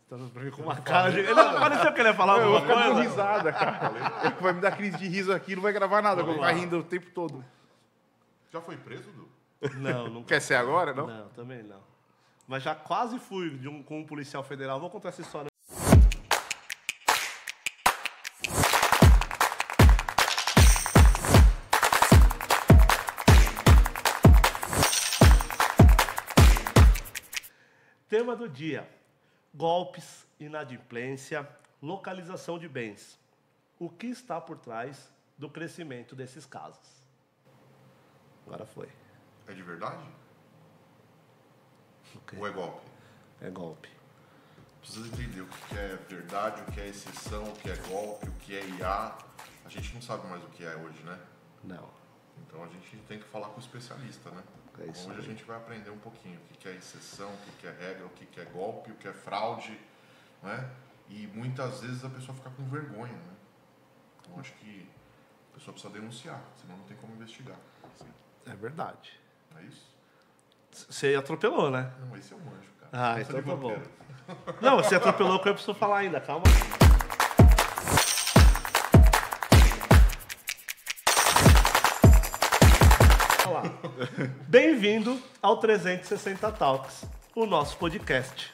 Pra mim com uma cara de... Não, pareceu que ele ia falar Eu vou alguma ficar dando coisa. risada, cara. Ele vai me dar crise de riso aqui, não vai gravar nada, vou ficar rindo o tempo todo. Já foi preso, Du? Não, nunca. Quer ser agora, não? Não, também não. Mas já quase fui com um policial federal. Vou contar essa história. Tema do dia: golpes, inadimplência, localização de bens. O que está por trás do crescimento desses casos? Agora foi. É de verdade? Ok. Ou é golpe? É golpe. Precisa entender o que é verdade, o que é exceção, o que é golpe, o que é IA. A gente não sabe mais o que é hoje, né? Não. Então a gente tem que falar com o especialista, né? É isso Hoje aí. a gente vai aprender um pouquinho o que é exceção, o que é regra, o que é golpe, o que é fraude, né? E muitas vezes a pessoa fica com vergonha, né? Então acho que a pessoa precisa denunciar, senão não tem como investigar. É verdade. Não é isso? Você atropelou, né? Não, esse é o manjo, cara. Ah, Não precisa então de tá bom. roteiro. Não, você atropelou que eu preciso falar ainda, calma. Olá. Bem-vindo ao 360 Talks, o nosso podcast,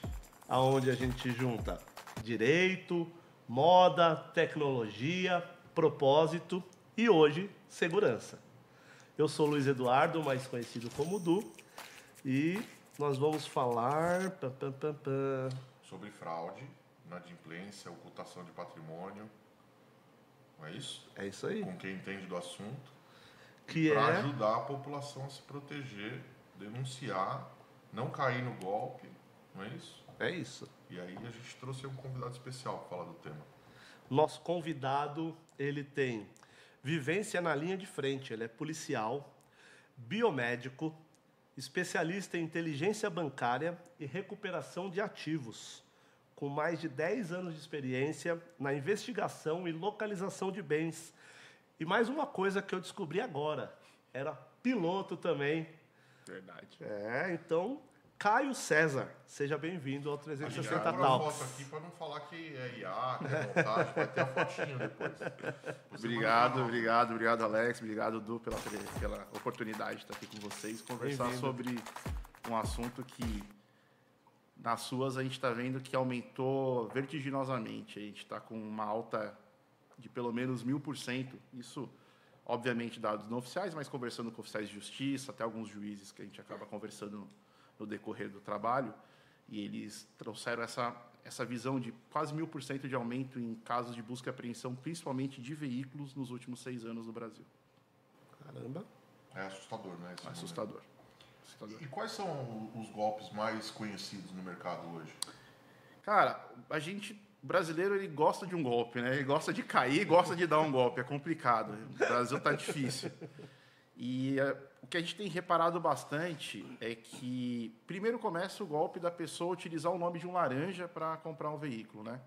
onde a gente junta direito, moda, tecnologia, propósito e hoje segurança. Eu sou Luiz Eduardo, mais conhecido como Du, e nós vamos falar Sobre fraude, inadimplência, ocultação de patrimônio. Não é isso? É isso aí. Com quem entende do assunto. Que Para é ajudar a população a se proteger, denunciar, não cair no golpe. Não é isso? É isso. E aí a gente trouxe um convidado especial para falar do tema. Nosso convidado, ele tem vivência na linha de frente, ele é policial, biomédico, especialista em inteligência bancária e recuperação de ativos, com mais de 10 anos de experiência na investigação e localização de bens. E mais uma coisa que eu descobri agora, era piloto também. Verdade. Então, Caio César, seja bem-vindo ao A gente 360 vai pôr a Talks. foto aqui para não falar que é IA, que é montagem, vai ter a fotinho depois. Você Obrigado, Alex, obrigado, Du, pela oportunidade de estar aqui com vocês, conversar Bem-vindo. sobre um assunto que nas suas a gente está vendo que aumentou vertiginosamente. A gente está com uma alta de pelo menos 1000%. Isso, obviamente, dados não oficiais, mas conversando com oficiais de justiça, até alguns juízes que a gente acaba conversando no decorrer do trabalho, e eles trouxeram essa visão de quase 1000% de aumento em casos de busca e apreensão, principalmente de veículos, nos últimos 6 anos no Brasil. Caramba. É assustador, né? esse número. Assustador. E quais são os golpes mais conhecidos no mercado hoje? Cara, o brasileiro, ele gosta de um golpe, né? Ele gosta de cair, gosta de dar um golpe. É complicado. O Brasil tá difícil. E o que a gente tem reparado bastante é que primeiro começa o golpe da pessoa utilizar o nome de um laranja para comprar um veículo, né?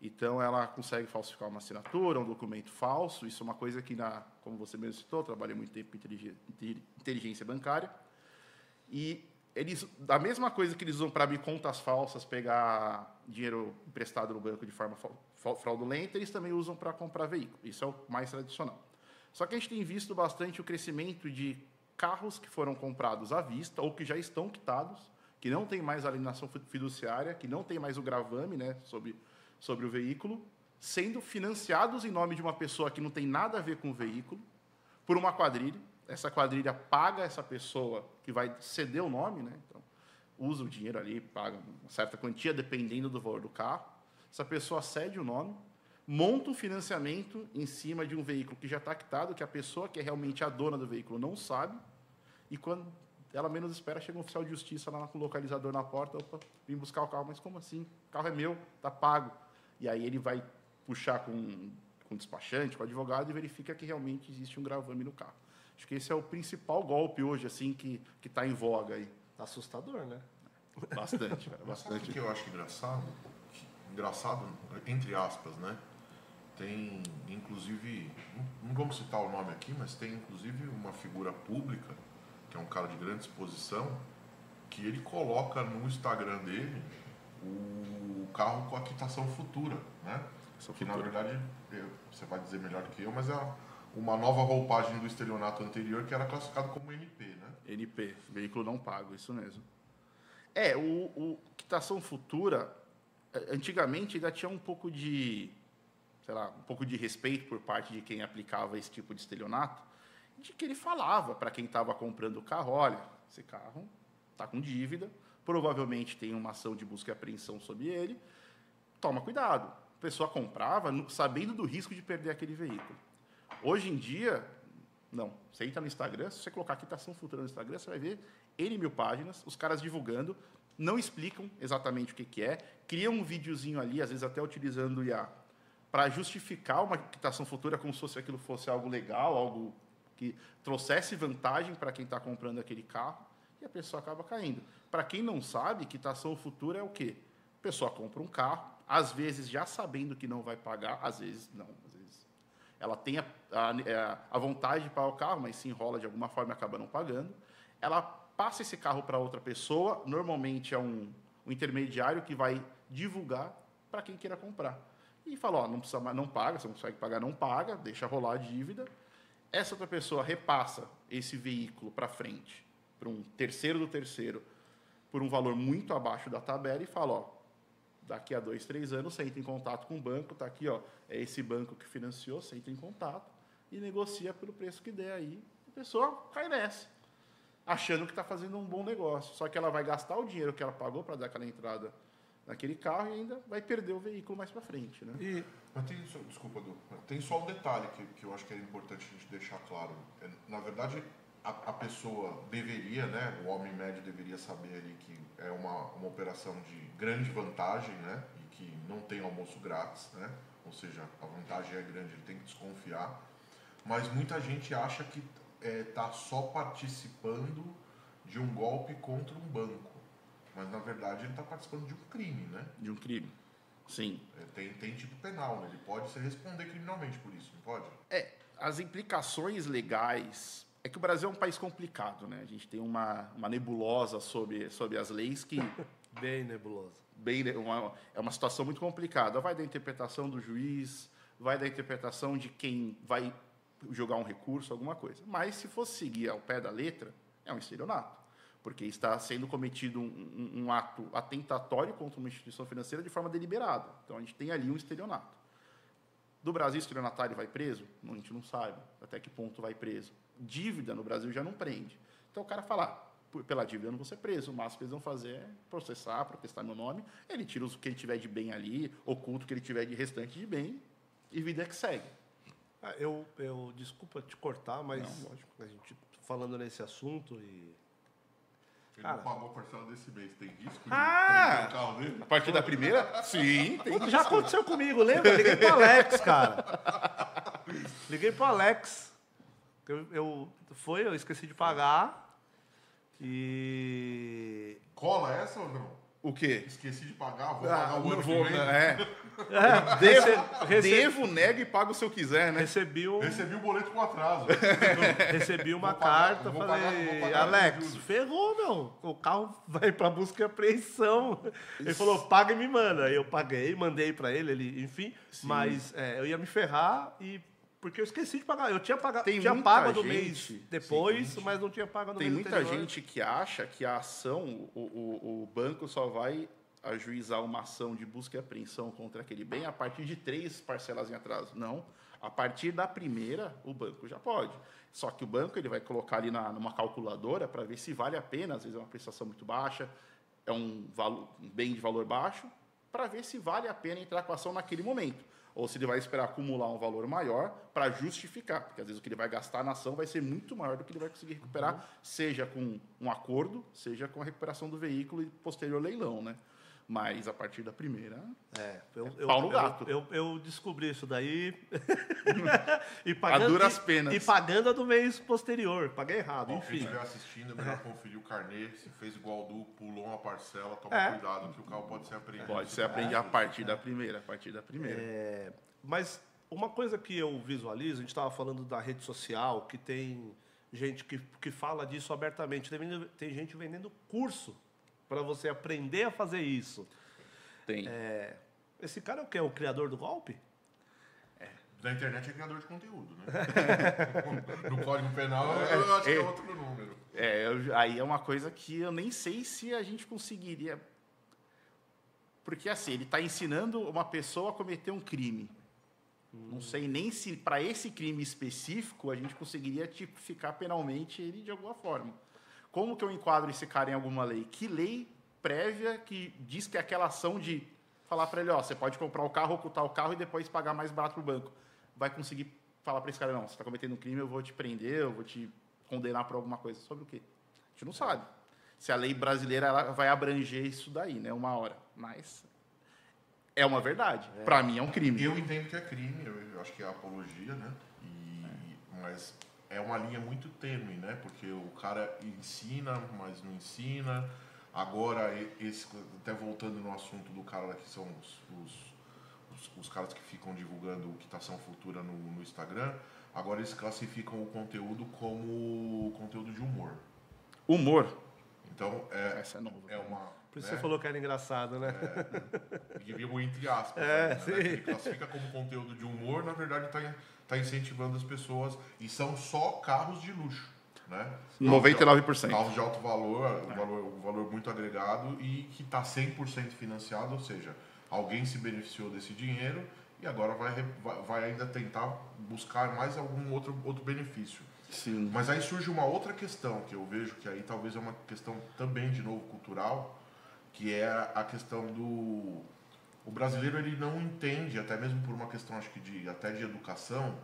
Então, ela consegue falsificar uma assinatura, um documento falso. Isso é uma coisa que, como você mesmo citou, eu trabalhei muito tempo em inteligência bancária. E eles, a mesma coisa que eles usam para abrir contas falsas, pegar dinheiro emprestado no banco de forma fraudulenta, eles também usam para comprar veículo. Isso é o mais tradicional. Só que a gente tem visto bastante o crescimento de carros que foram comprados à vista ou que já estão quitados, que não tem mais a alienação fiduciária, que não tem mais o gravame, né, sobre o veículo, sendo financiados em nome de uma pessoa que não tem nada a ver com o veículo, por uma quadrilha. Essa quadrilha paga essa pessoa que vai ceder o nome, né? Então, usa o dinheiro ali, paga uma certa quantia, dependendo do valor do carro. Essa pessoa cede o nome, monta um financiamento em cima de um veículo que já está quitado, que a pessoa que é realmente a dona do veículo não sabe, e quando ela menos espera, chega um oficial de justiça lá com o localizador na porta, opa, vim buscar o carro, mas como assim? O carro é meu, está pago. E aí ele vai puxar com o despachante, com o advogado, e verifica que realmente existe um gravame no carro. Acho que esse é o principal golpe hoje, assim, que está em voga aí. Assustador, né? Bastante, cara, Sabe o bastante. que eu acho engraçado? Engraçado, entre aspas, né? Tem, inclusive, não vamos citar o nome aqui, mas tem, inclusive, uma figura pública, que é um cara de grande exposição, que ele coloca no Instagram dele o carro com a quitação futura, né? Que na verdade, você vai dizer melhor que eu, mas é uma nova roupagem do estelionato anterior que era classificado como NP, né? NP, veículo não pago, isso mesmo. O quitação futura, antigamente ainda tinha um pouco de, sei lá, um pouco de respeito por parte de quem aplicava esse tipo de estelionato, de que ele falava para quem estava comprando o carro, olha, esse carro está com dívida, provavelmente tem uma ação de busca e apreensão sobre ele, toma cuidado. A pessoa comprava sabendo do risco de perder aquele veículo. Hoje em dia, não. Você entra no Instagram, se você colocar quitação futura no Instagram, você vai ver N mil páginas, os caras divulgando, não explicam exatamente o que é, criam um videozinho ali, às vezes até utilizando o IA, para justificar uma quitação futura como se fosse aquilo fosse algo legal, algo que trouxesse vantagem para quem está comprando aquele carro, e a pessoa acaba caindo. Para quem não sabe, quitação futura é o quê? A pessoa compra um carro, às vezes já sabendo que não vai pagar, às vezes não, às vezes ela tem a vontade de pagar o carro, mas se enrola de alguma forma e acaba não pagando. Ela passa esse carro para outra pessoa, normalmente é um intermediário que vai divulgar para quem queira comprar. E fala, ó, não precisa mais, não paga, você não consegue pagar, não paga, deixa rolar a dívida. Essa outra pessoa repassa esse veículo para frente, para um terceiro do terceiro, por um valor muito abaixo da tabela e fala, ó, daqui a 2, 3 anos, você entra em contato com o banco, está aqui, ó, é esse banco que financiou, você entra em contato e negocia pelo preço que der aí. A pessoa cai nessa, achando que está fazendo um bom negócio. Só que ela vai gastar o dinheiro que ela pagou para dar aquela entrada naquele carro e ainda vai perder o veículo mais para frente. Né? Mas desculpa, Du, tem só um detalhe que eu acho que é importante a gente deixar claro. Na verdade, a pessoa deveria, né, o homem médio deveria saber ali que é uma operação de grande vantagem, né, e que não tem almoço grátis, né, ou seja, a vantagem é grande, ele tem que desconfiar, mas muita gente acha que está só participando de um golpe contra um banco, mas na verdade ele está participando de um crime, né? De um crime, sim. Tem tipo penal, né? Ele pode se responder criminalmente por isso, não pode? As implicações legais... É que o Brasil é um país complicado, né? A gente tem uma nebulosa sobre as leis que... Bem nebulosa. É uma situação muito complicada. Vai da interpretação do juiz, vai da interpretação de quem vai jogar um recurso, alguma coisa. Mas, se fosse seguir ao pé da letra, é um estelionato. Porque está sendo cometido um ato atentatório contra uma instituição financeira de forma deliberada. Então, a gente tem ali um estelionato. Do Brasil, estelionatário vai preso? A gente não sabe até que ponto vai preso. Dívida no Brasil já não prende. Então, o cara fala, pela dívida eu não vou ser preso, o máximo que eles vão fazer é processar, protestar meu nome, ele tira o que ele tiver de bem ali, oculta o que ele tiver de restante de bem, e vida é que segue. Desculpa te cortar, mas não, lógico. A gente falando nesse assunto e... Ele não pagou a parcela desse mês, tem risco de Ah! prender o carro dele? A partir da primeira? Sim, tem. Já aconteceu comigo, lembra? Liguei pro Alex, cara. Liguei pro Alex. Eu esqueci de pagar. E... Cola essa ou não? O quê? Esqueci de pagar, vou pagar o ano que vem. Devo, nego e pago se eu quiser, né? Recebi o boleto com atraso. Recebi uma Vou pagar, carta, vou falei, pagar Alex, ferrou, meu. O carro vai pra busca e apreensão. Ele falou, paga e me manda. Aí eu paguei, mandei pra ele, enfim. Sim. Mas eu ia me ferrar porque eu esqueci de pagar. Eu tinha pago Tem pago muita do mês gente- depois, mas não tinha pago no Tem mês muita anterior. gente que acha que a ação, o banco só vai ajuizar uma ação de busca e apreensão contra aquele bem a partir de 3 parcelas em atraso. Não. A partir da primeira, o banco já pode. Só que o banco ele vai colocar ali numa calculadora para ver se vale a pena, às vezes é uma prestação muito baixa, é um bem de valor baixo, para ver se vale a pena entrar com a ação naquele momento. Ou se ele vai esperar acumular um valor maior para justificar, porque às vezes o que ele vai gastar na ação vai ser muito maior do que ele vai conseguir recuperar, seja com um acordo, seja com a recuperação do veículo e posterior leilão, né? Mas a partir da primeira, pau no gato. Eu descobri isso daí e A duras penas. E pagando a do mês posterior. Paguei errado, Quem enfim. estiver assistindo, é melhor conferir o carnê. Se fez igual o Du, pulou uma parcela, toma cuidado que o carro pode ser apreendido. Pode ser apreendido a partir da primeira. Mas uma coisa que eu visualizo, a gente estava falando da rede social, que tem gente que fala disso abertamente. Tem gente vendendo curso para você aprender a fazer isso. Tem. Esse cara é o quê? O criador do golpe? Da internet é criador de conteúdo, né? No Código Penal, eu acho que é outro número. Aí é uma coisa que eu nem sei se a gente conseguiria. Porque, assim, ele está ensinando uma pessoa a cometer um crime. Não sei nem se, para esse crime específico, a gente conseguiria tipificar penalmente ele de alguma forma. Como que eu enquadro esse cara em alguma lei? Que lei prévia que diz que aquela ação de falar para ele, ó, você pode comprar o carro, ocultar o carro e depois pagar mais barato para o banco, vai conseguir falar para esse cara, não, você está cometendo um crime, eu vou te prender, eu vou te condenar por alguma coisa. Sobre o quê? A gente não sabe. Se a lei brasileira ela vai abranger isso daí, né, uma hora. Mas é uma verdade. Para mim é um crime. Eu entendo que é crime, eu acho que é apologia, né? Mas é uma linha muito tênue, né? Porque o cara ensina, mas não ensina. Agora, até voltando no assunto do cara que são os caras que ficam divulgando quitação futura no Instagram, agora eles classificam o conteúdo como conteúdo de humor. Humor? Então, essa é nova. É uma... Por isso você falou que era engraçado, né? Entre aspas. Né? Ele classifica como conteúdo de humor, na verdade está incentivando as pessoas. E são só carros de luxo. Né? 99%. Carros de alto valor, um valor muito agregado e que está 100% financiado, ou seja, alguém se beneficiou desse dinheiro e agora vai ainda tentar buscar mais algum outro benefício. Sim. Mas aí surge uma outra questão que eu vejo que aí talvez é uma questão também de novo cultural, que é a questão do... O brasileiro ele não entende, até mesmo por uma questão acho que até de educação,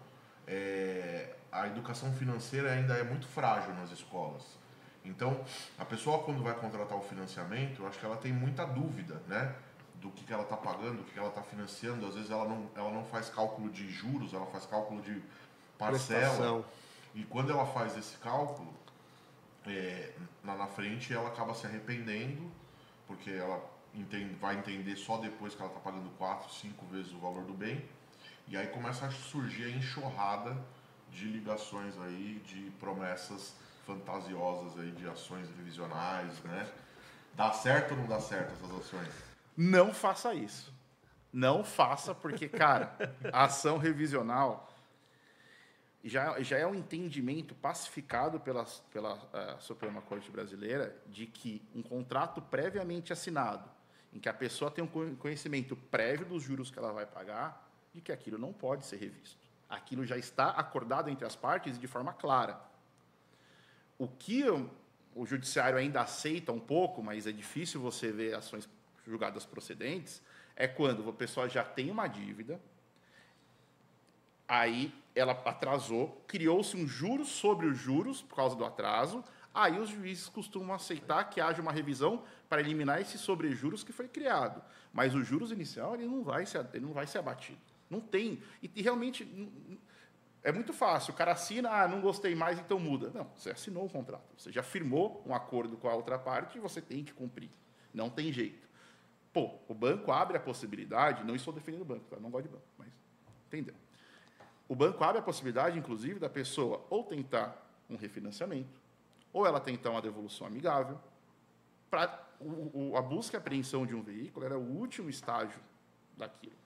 a educação financeira ainda é muito frágil nas escolas. Então, a pessoa quando vai contratar o financiamento, eu acho que ela tem muita dúvida, né? Do que ela está pagando, do que ela está financiando. Às vezes ela não faz cálculo de juros, ela faz cálculo de parcela. Prestação. E quando ela faz esse cálculo, na frente ela acaba se arrependendo, porque ela vai entender só depois que ela está pagando 4, 5 vezes o valor do bem. E aí começa a surgir a enxurrada de ligações aí, de promessas fantasiosas aí, de ações revisionais, né? Dá certo ou não dá certo essas ações? Não faça isso. Não faça, porque, cara, a ação revisional já é um entendimento pacificado pela Suprema Corte Brasileira de que um contrato previamente assinado, em que a pessoa tem um conhecimento prévio dos juros que ela vai pagar, de que aquilo não pode ser revisto. Aquilo já está acordado entre as partes de forma clara. O que o judiciário ainda aceita um pouco, mas é difícil você ver ações julgadas procedentes, é quando a pessoa já tem uma dívida, aí ela atrasou, criou-se um juros sobre os juros por causa do atraso, aí os juízes costumam aceitar que haja uma revisão para eliminar esse sobrejuros que foi criado. Mas o juros inicial ele não vai ser abatido. Não tem. E realmente é muito fácil. O cara assina, não gostei mais, então muda. Não, você assinou o contrato. Você já firmou um acordo com a outra parte e você tem que cumprir. Não tem jeito. Pô, o banco abre a possibilidade, não estou defendendo o banco, tá? Não gosto de banco, mas entendeu? O banco abre a possibilidade, inclusive, da pessoa ou tentar um refinanciamento, ou ela tentar uma devolução amigável. A busca e apreensão de um veículo era o último estágio daquilo.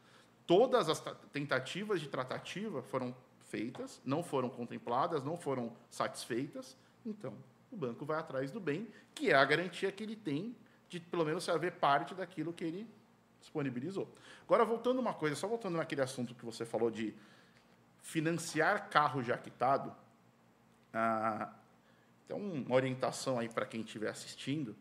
Todas as tentativas de tratativa foram feitas, não foram contempladas, não foram satisfeitas. Então, o banco vai atrás do bem, que é a garantia que ele tem de, pelo menos, saber parte daquilo que ele disponibilizou. Agora, voltando naquele assunto que você falou de financiar carro já quitado, tem uma orientação aí para quem estiver assistindo.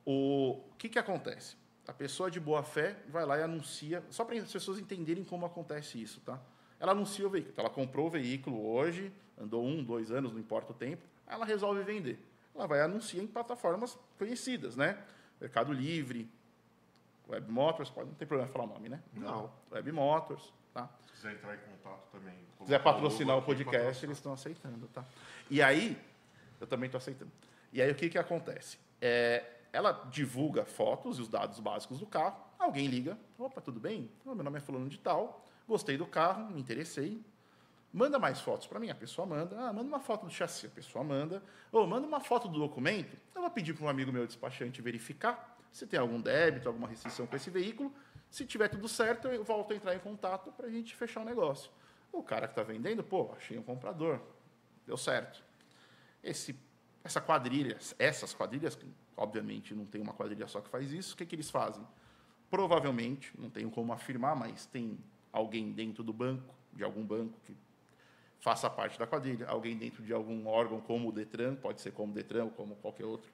O que acontece? A pessoa de boa fé vai lá e anuncia, só para as pessoas entenderem como acontece isso, tá? Ela anuncia o veículo. Então, ela comprou o veículo hoje, andou 1, 2 anos, não importa o tempo, ela resolve vender. Ela vai anunciar em plataformas conhecidas, né? Mercado Livre, Web Motors, não tem problema falar o nome, né? Não. Web Motors, tá? Se quiser entrar em contato também. Se quiser patrocinar o podcast, eles estão aceitando, tá? E aí, eu também estou aceitando. E aí, o que acontece? Ela divulga fotos e os dados básicos do carro, alguém liga, opa, tudo bem? Meu nome é fulano de tal, gostei do carro, me interessei, manda mais fotos para mim, a pessoa manda, manda uma foto do chassi, a pessoa manda, manda uma foto do documento, eu vou pedir para um amigo meu despachante verificar, se tem algum débito, alguma restrição com esse veículo. Se tiver tudo certo, eu volto a entrar em contato para a gente fechar o negócio. O cara que está vendendo, pô, achei um comprador, deu certo. Essas quadrilhas, obviamente não tem uma quadrilha só que faz isso, o que eles fazem? Provavelmente, não tenho como afirmar, mas tem alguém dentro do banco, de algum banco que faça parte da quadrilha, alguém dentro de algum órgão como o Detran, pode ser como o Detran ou como qualquer outro,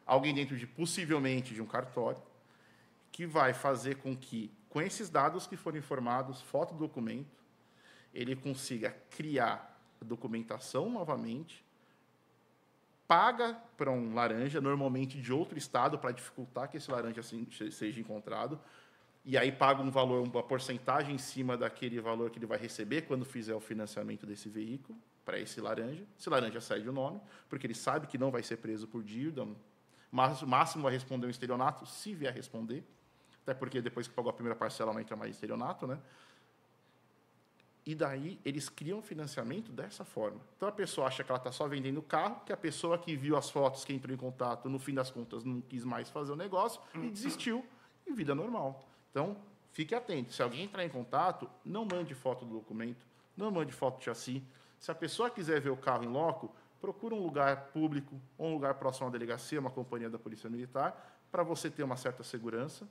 alguém dentro possivelmente de um cartório, que vai fazer com que, com esses dados que forem informados, foto do documento, ele consiga criar a documentação novamente, paga para um laranja, normalmente de outro estado, para dificultar que esse laranja seja encontrado, e aí paga um valor, uma porcentagem em cima daquele valor que ele vai receber quando fizer o financiamento desse veículo, para esse laranja. Esse laranja cede o nome, porque ele sabe que não vai ser preso por dívida, mas o máximo vai responder um estelionato, se vier responder, até porque depois que pagou a primeira parcela não entra mais estelionato, né? E daí eles criam financiamento dessa forma. Então a pessoa acha que ela está só vendendo o carro, que a pessoa que viu as fotos, que entrou em contato, no fim das contas não quis mais fazer o negócio e desistiu, em vida normal. Então, fique atento. Se alguém entrar em contato, não mande foto do documento, não mande foto de chassi. Se a pessoa quiser ver o carro em loco, procura um lugar público, ou um lugar próximo à delegacia, uma companhia da Polícia Militar, para você ter uma certa segurança.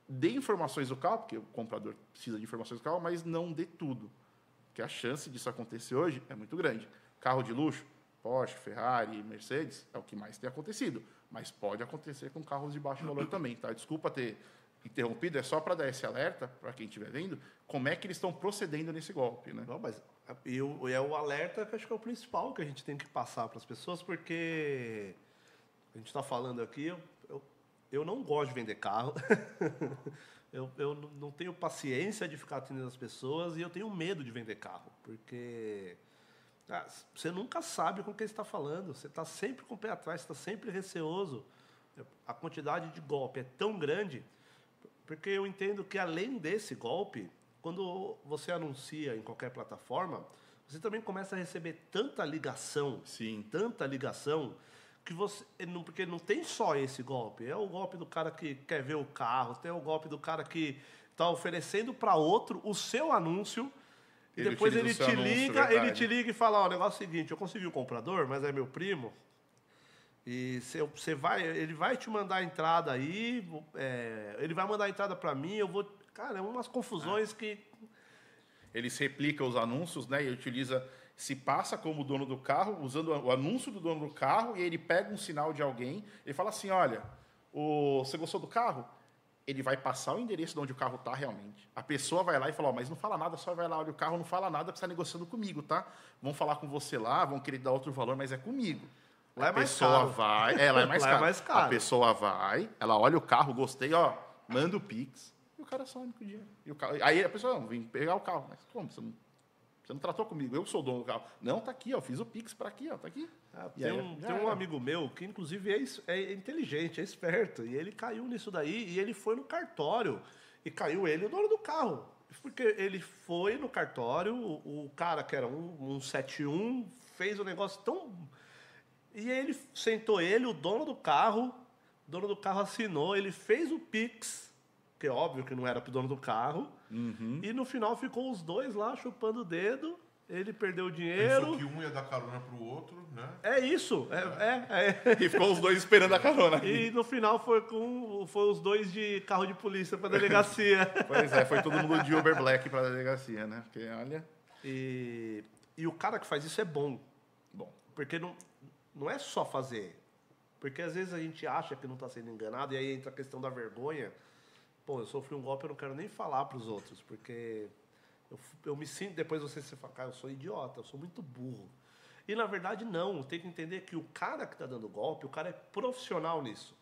Dê informações do carro, porque o comprador precisa de informações do carro, mas não dê tudo. Porque a chance disso acontecer hoje é muito grande. Carro de luxo, Porsche, Ferrari, Mercedes, é o que mais tem acontecido. Mas pode acontecer com carros de baixo valor também. Tá? Desculpa ter interrompido, é só para dar esse alerta, para quem estiver vendo, como é que eles estão procedendo nesse golpe. Né? Não, mas é o alerta que acho que é o principal que a gente tem que passar para as pessoas, porque a gente está falando aqui, eu não gosto de vender carro, eu não tenho paciência de ficar atendendo as pessoas e eu tenho medo de vender carro, porque você nunca sabe com quem você está falando, você está sempre com o pé atrás, você está sempre receoso. A quantidade de golpe é tão grande, porque eu entendo que além desse golpe, quando você anuncia em qualquer plataforma, você também começa a receber tanta ligação, que você, porque não tem só esse golpe, é o golpe do cara que quer ver o carro, tem o golpe do cara que está oferecendo para outro o seu anúncio, e depois ele te liga e fala, ó, o negócio é o seguinte, eu consegui o comprador, mas é meu primo, e ele vai te mandar a entrada aí, ele vai mandar a entrada para mim, eu vou... Cara, é umas confusões que... Eles replicam os anúncios, né, e utiliza... Se passa como dono do carro, usando o anúncio do dono do carro, e ele pega um sinal de alguém, ele fala assim, olha, você gostou do carro? Ele vai passar o endereço de onde o carro está realmente. A pessoa vai lá e fala, ó, mas não fala nada, só vai lá, olha o carro, não fala nada, porque você está negociando comigo, tá? Vão falar com você lá, vão querer dar outro valor, mas é comigo. Lá é mais caro. Lá é mais caro. É mais caro. A pessoa vai, ela olha o carro, gostei, ó, manda o Pix, e o cara some com o dinheiro. Aí a pessoa, não, vem pegar o carro, mas como, você não tratou comigo, eu sou o dono do carro. Não, tá aqui, ó, fiz o Pix para aqui, ó, tá aqui. Tem um amigo meu que, inclusive, é inteligente, é esperto, e ele caiu nisso daí, e ele foi no cartório, e caiu ele, o dono do carro. Porque ele foi no cartório, o cara que era um 71, fez o negócio tão... E ele sentou o dono do carro assinou, ele fez o Pix, que é óbvio que não era pro dono do carro, e no final ficou os dois lá chupando o dedo, ele perdeu o dinheiro. Pensou que um ia dar carona pro outro, né? É isso, E ficou os dois esperando a carona. E no final foi os dois de carro de polícia pra delegacia. Pois é, foi todo mundo de Uber Black pra delegacia, né? Porque, olha... E o cara que faz isso é bom. Porque não é só fazer. Porque às vezes a gente acha que não está sendo enganado, e aí entra a questão da vergonha. Pô, eu sofri um golpe, eu não quero nem falar para os outros, porque eu me sinto, depois você fala, cara, eu sou idiota, eu sou muito burro. E na verdade não, tem que entender que o cara que está dando golpe, o cara é profissional nisso.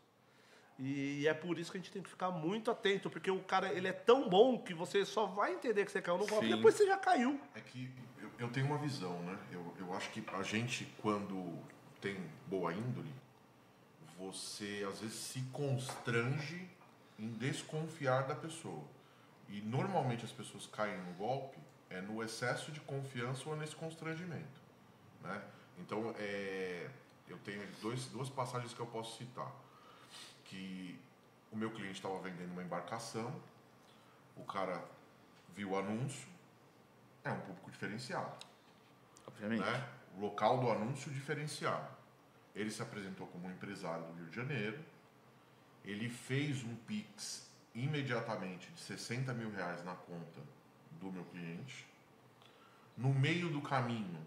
E é por isso que a gente tem que ficar muito atento, porque o cara, ele é tão bom que você só vai entender que você caiu no golpe, depois você já caiu. É que eu tenho uma visão, né? Eu acho que a gente, quando tem boa índole, você às vezes se constrange em desconfiar da pessoa. E normalmente as pessoas caem no golpe no excesso de confiança ou nesse constrangimento, né? Então, eu tenho duas passagens que eu posso citar. que o meu cliente estava vendendo uma embarcação, o cara viu o anúncio, é um público diferenciado. Obviamente. Né? O local do anúncio diferenciado. Ele se apresentou como um empresário do Rio de Janeiro, ele fez um Pix imediatamente de R$60 mil na conta do meu cliente. No meio do caminho,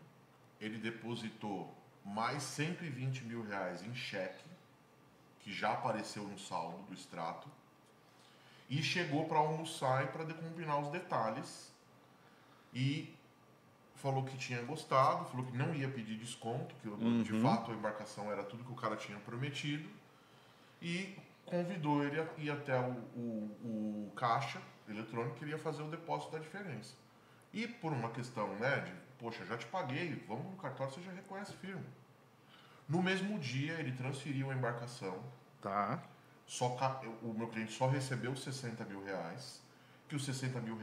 ele depositou mais R$120 mil em cheque, que já apareceu no saldo do extrato, e chegou para almoçar e para decombinar os detalhes, e falou que tinha gostado, falou que não ia pedir desconto, que de fato a embarcação era tudo que o cara tinha prometido, e convidou ele a ir até o caixa eletrônico, que ele ia fazer o depósito da diferença. E por uma questão, né, de, poxa, já te paguei, vamos no cartório, você já reconhece firme. No mesmo dia, ele transferiu a embarcação. Tá. O meu cliente só recebeu os R$60 mil, que os R$60 mil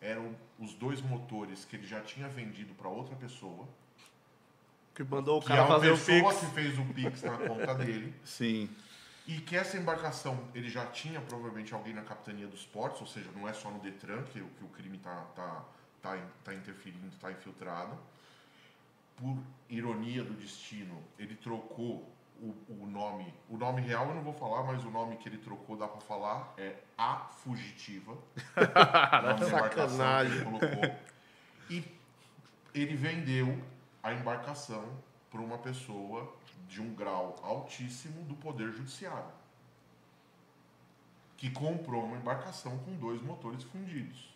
eram os 2 motores que ele já tinha vendido para outra pessoa. Que mandou o Que cara é uma fazer o pessoa Pix. que fez o Pix na conta dele. Sim. E que essa embarcação, ele já tinha provavelmente alguém na capitania dos portos, ou seja, não é só no Detran que o crime tá interferindo, está infiltrado. Por ironia do destino, ele trocou o nome. O nome real eu não vou falar, mas o nome que ele trocou, dá para falar, é A Fugitiva. O nome da embarcação que ele colocou. E ele vendeu a embarcação para uma pessoa de um grau altíssimo do Poder Judiciário, que comprou uma embarcação com 2 motores fundidos.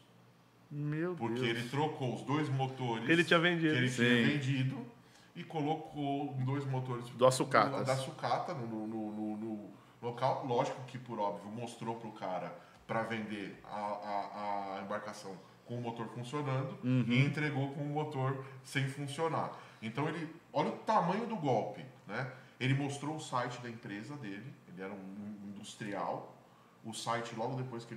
Meu Porque Deus. ele trocou os 2 motores Que ele tinha vendido. que ele tinha vendido e colocou 2 motores da sucata no local. Lógico que, por óbvio, mostrou para o cara para vender a embarcação com o motor funcionando e entregou com o motor sem funcionar. Então, olha o tamanho do golpe, né? Ele mostrou o site da empresa dele, ele era um industrial. O site, logo depois que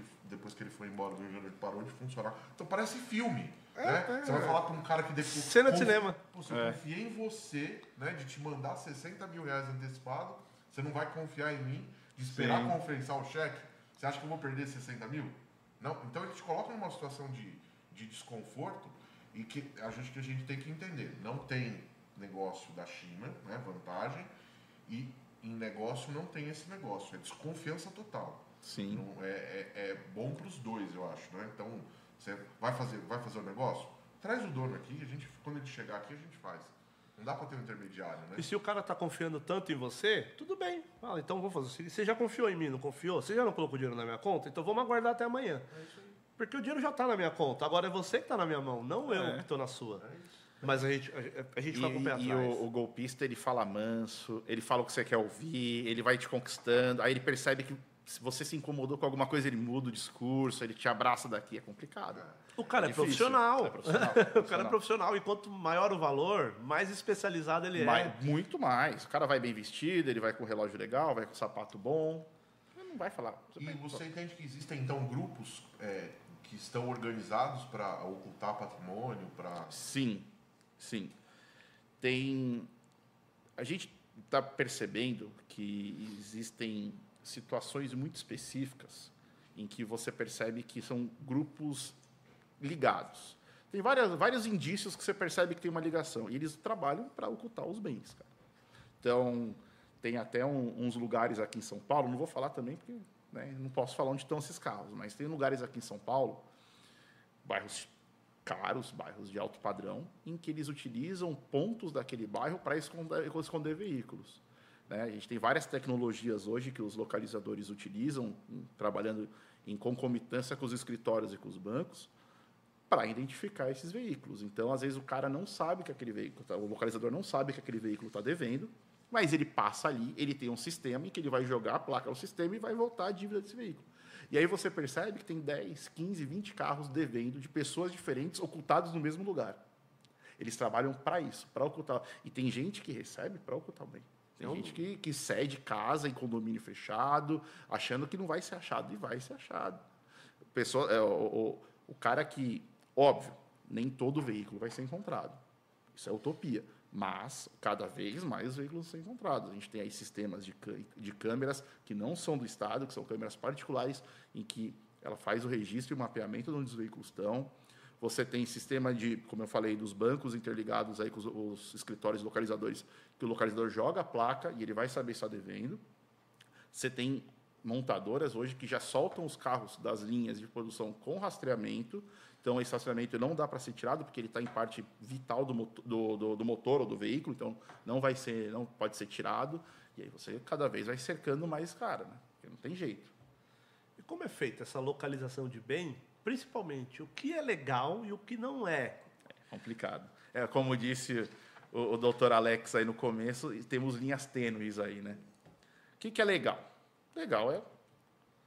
ele foi embora do Rio de Janeiro, parou de funcionar. Então parece filme, né? Você vai falar com um cara que depois... Cena de cinema. Você confia em você, né? De te mandar R$60 mil antecipado. Você não vai confiar em mim, de esperar conferenciar o cheque. Você acha que eu vou perder 60 mil? Não. Então ele te coloca numa situação de desconforto e que a gente tem que entender. Não tem negócio da China, né? Vantagem. E em negócio não tem esse negócio. É desconfiança total. Sim. Não, é bom para os dois, eu acho, né? Então, você vai fazer o negócio? Traz o dono aqui, quando ele chegar aqui, a gente faz. Não dá para ter um intermediário, né? E se o cara tá confiando tanto em você, tudo bem. Fala, então vamos fazer o seguinte. Você já confiou em mim, não confiou? Você já não colocou dinheiro na minha conta? Então vamos aguardar até amanhã. É isso aí. Porque o dinheiro já tá na minha conta. Agora é você que tá na minha mão, não eu que estou na sua. É isso. Mas a gente fica com o pé atrás. E o golpista, ele fala manso, ele fala o que você quer ouvir, ele vai te conquistando, aí ele percebe que se você se incomodou com alguma coisa, ele muda o discurso, ele te abraça daqui, é complicado. O cara é difícil. profissional. É profissional, O cara é profissional. E quanto maior o valor, mais especializado ele é. Muito mais. O cara vai bem vestido, ele vai com relógio legal, vai com sapato bom. Ele não vai falar. E você entende que existem, então, grupos que estão organizados para ocultar patrimônio, para... Sim. A gente está percebendo que existem situações muito específicas em que você percebe que são grupos ligados. Tem vários indícios que você percebe que tem uma ligação. E eles trabalham para ocultar os bens, cara. Então, tem até uns lugares aqui em São Paulo, não vou falar também porque não posso falar onde estão esses carros, mas tem lugares aqui em São Paulo, bairros caros, bairros de alto padrão, em que eles utilizam pontos daquele bairro para esconder veículos. A gente tem várias tecnologias hoje que os localizadores utilizam, trabalhando em concomitância com os escritórios e com os bancos, para identificar esses veículos. Então, às vezes, o cara não sabe que aquele veículo, o localizador não sabe que aquele veículo está devendo, mas ele passa ali, ele tem um sistema em que ele vai jogar a placa no sistema e vai voltar a dívida desse veículo. E aí você percebe que tem 10, 15, 20 carros devendo de pessoas diferentes, ocultados no mesmo lugar. Eles trabalham para isso, para ocultar. E tem gente que recebe para ocultar o bem. Tem gente que cede casa em condomínio fechado, achando que não vai ser achado, e vai ser achado. O cara que, óbvio, nem todo veículo vai ser encontrado. Isso é utopia. Mas, cada vez mais veículos são encontrados. A gente tem aí sistemas de câmeras que não são do Estado, que são câmeras particulares, em que ela faz o registro e o mapeamento de onde os veículos estão. Você tem sistema de, como eu falei, dos bancos interligados aí com os escritórios localizadores, que o localizador joga a placa e ele vai saber se está devendo. Você tem montadoras hoje que já soltam os carros das linhas de produção com rastreamento. Então, esse rastreamento não dá para ser tirado, porque ele está em parte vital do motor ou do veículo, então não pode ser tirado. E aí você cada vez vai cercando mais cara, né? Porque não tem jeito. E como é feita essa localização de bem, principalmente o que é legal e o que não é? É complicado. É, como disse o doutor Alex aí no começo, temos linhas tênues aí, né? O que é legal? Legal é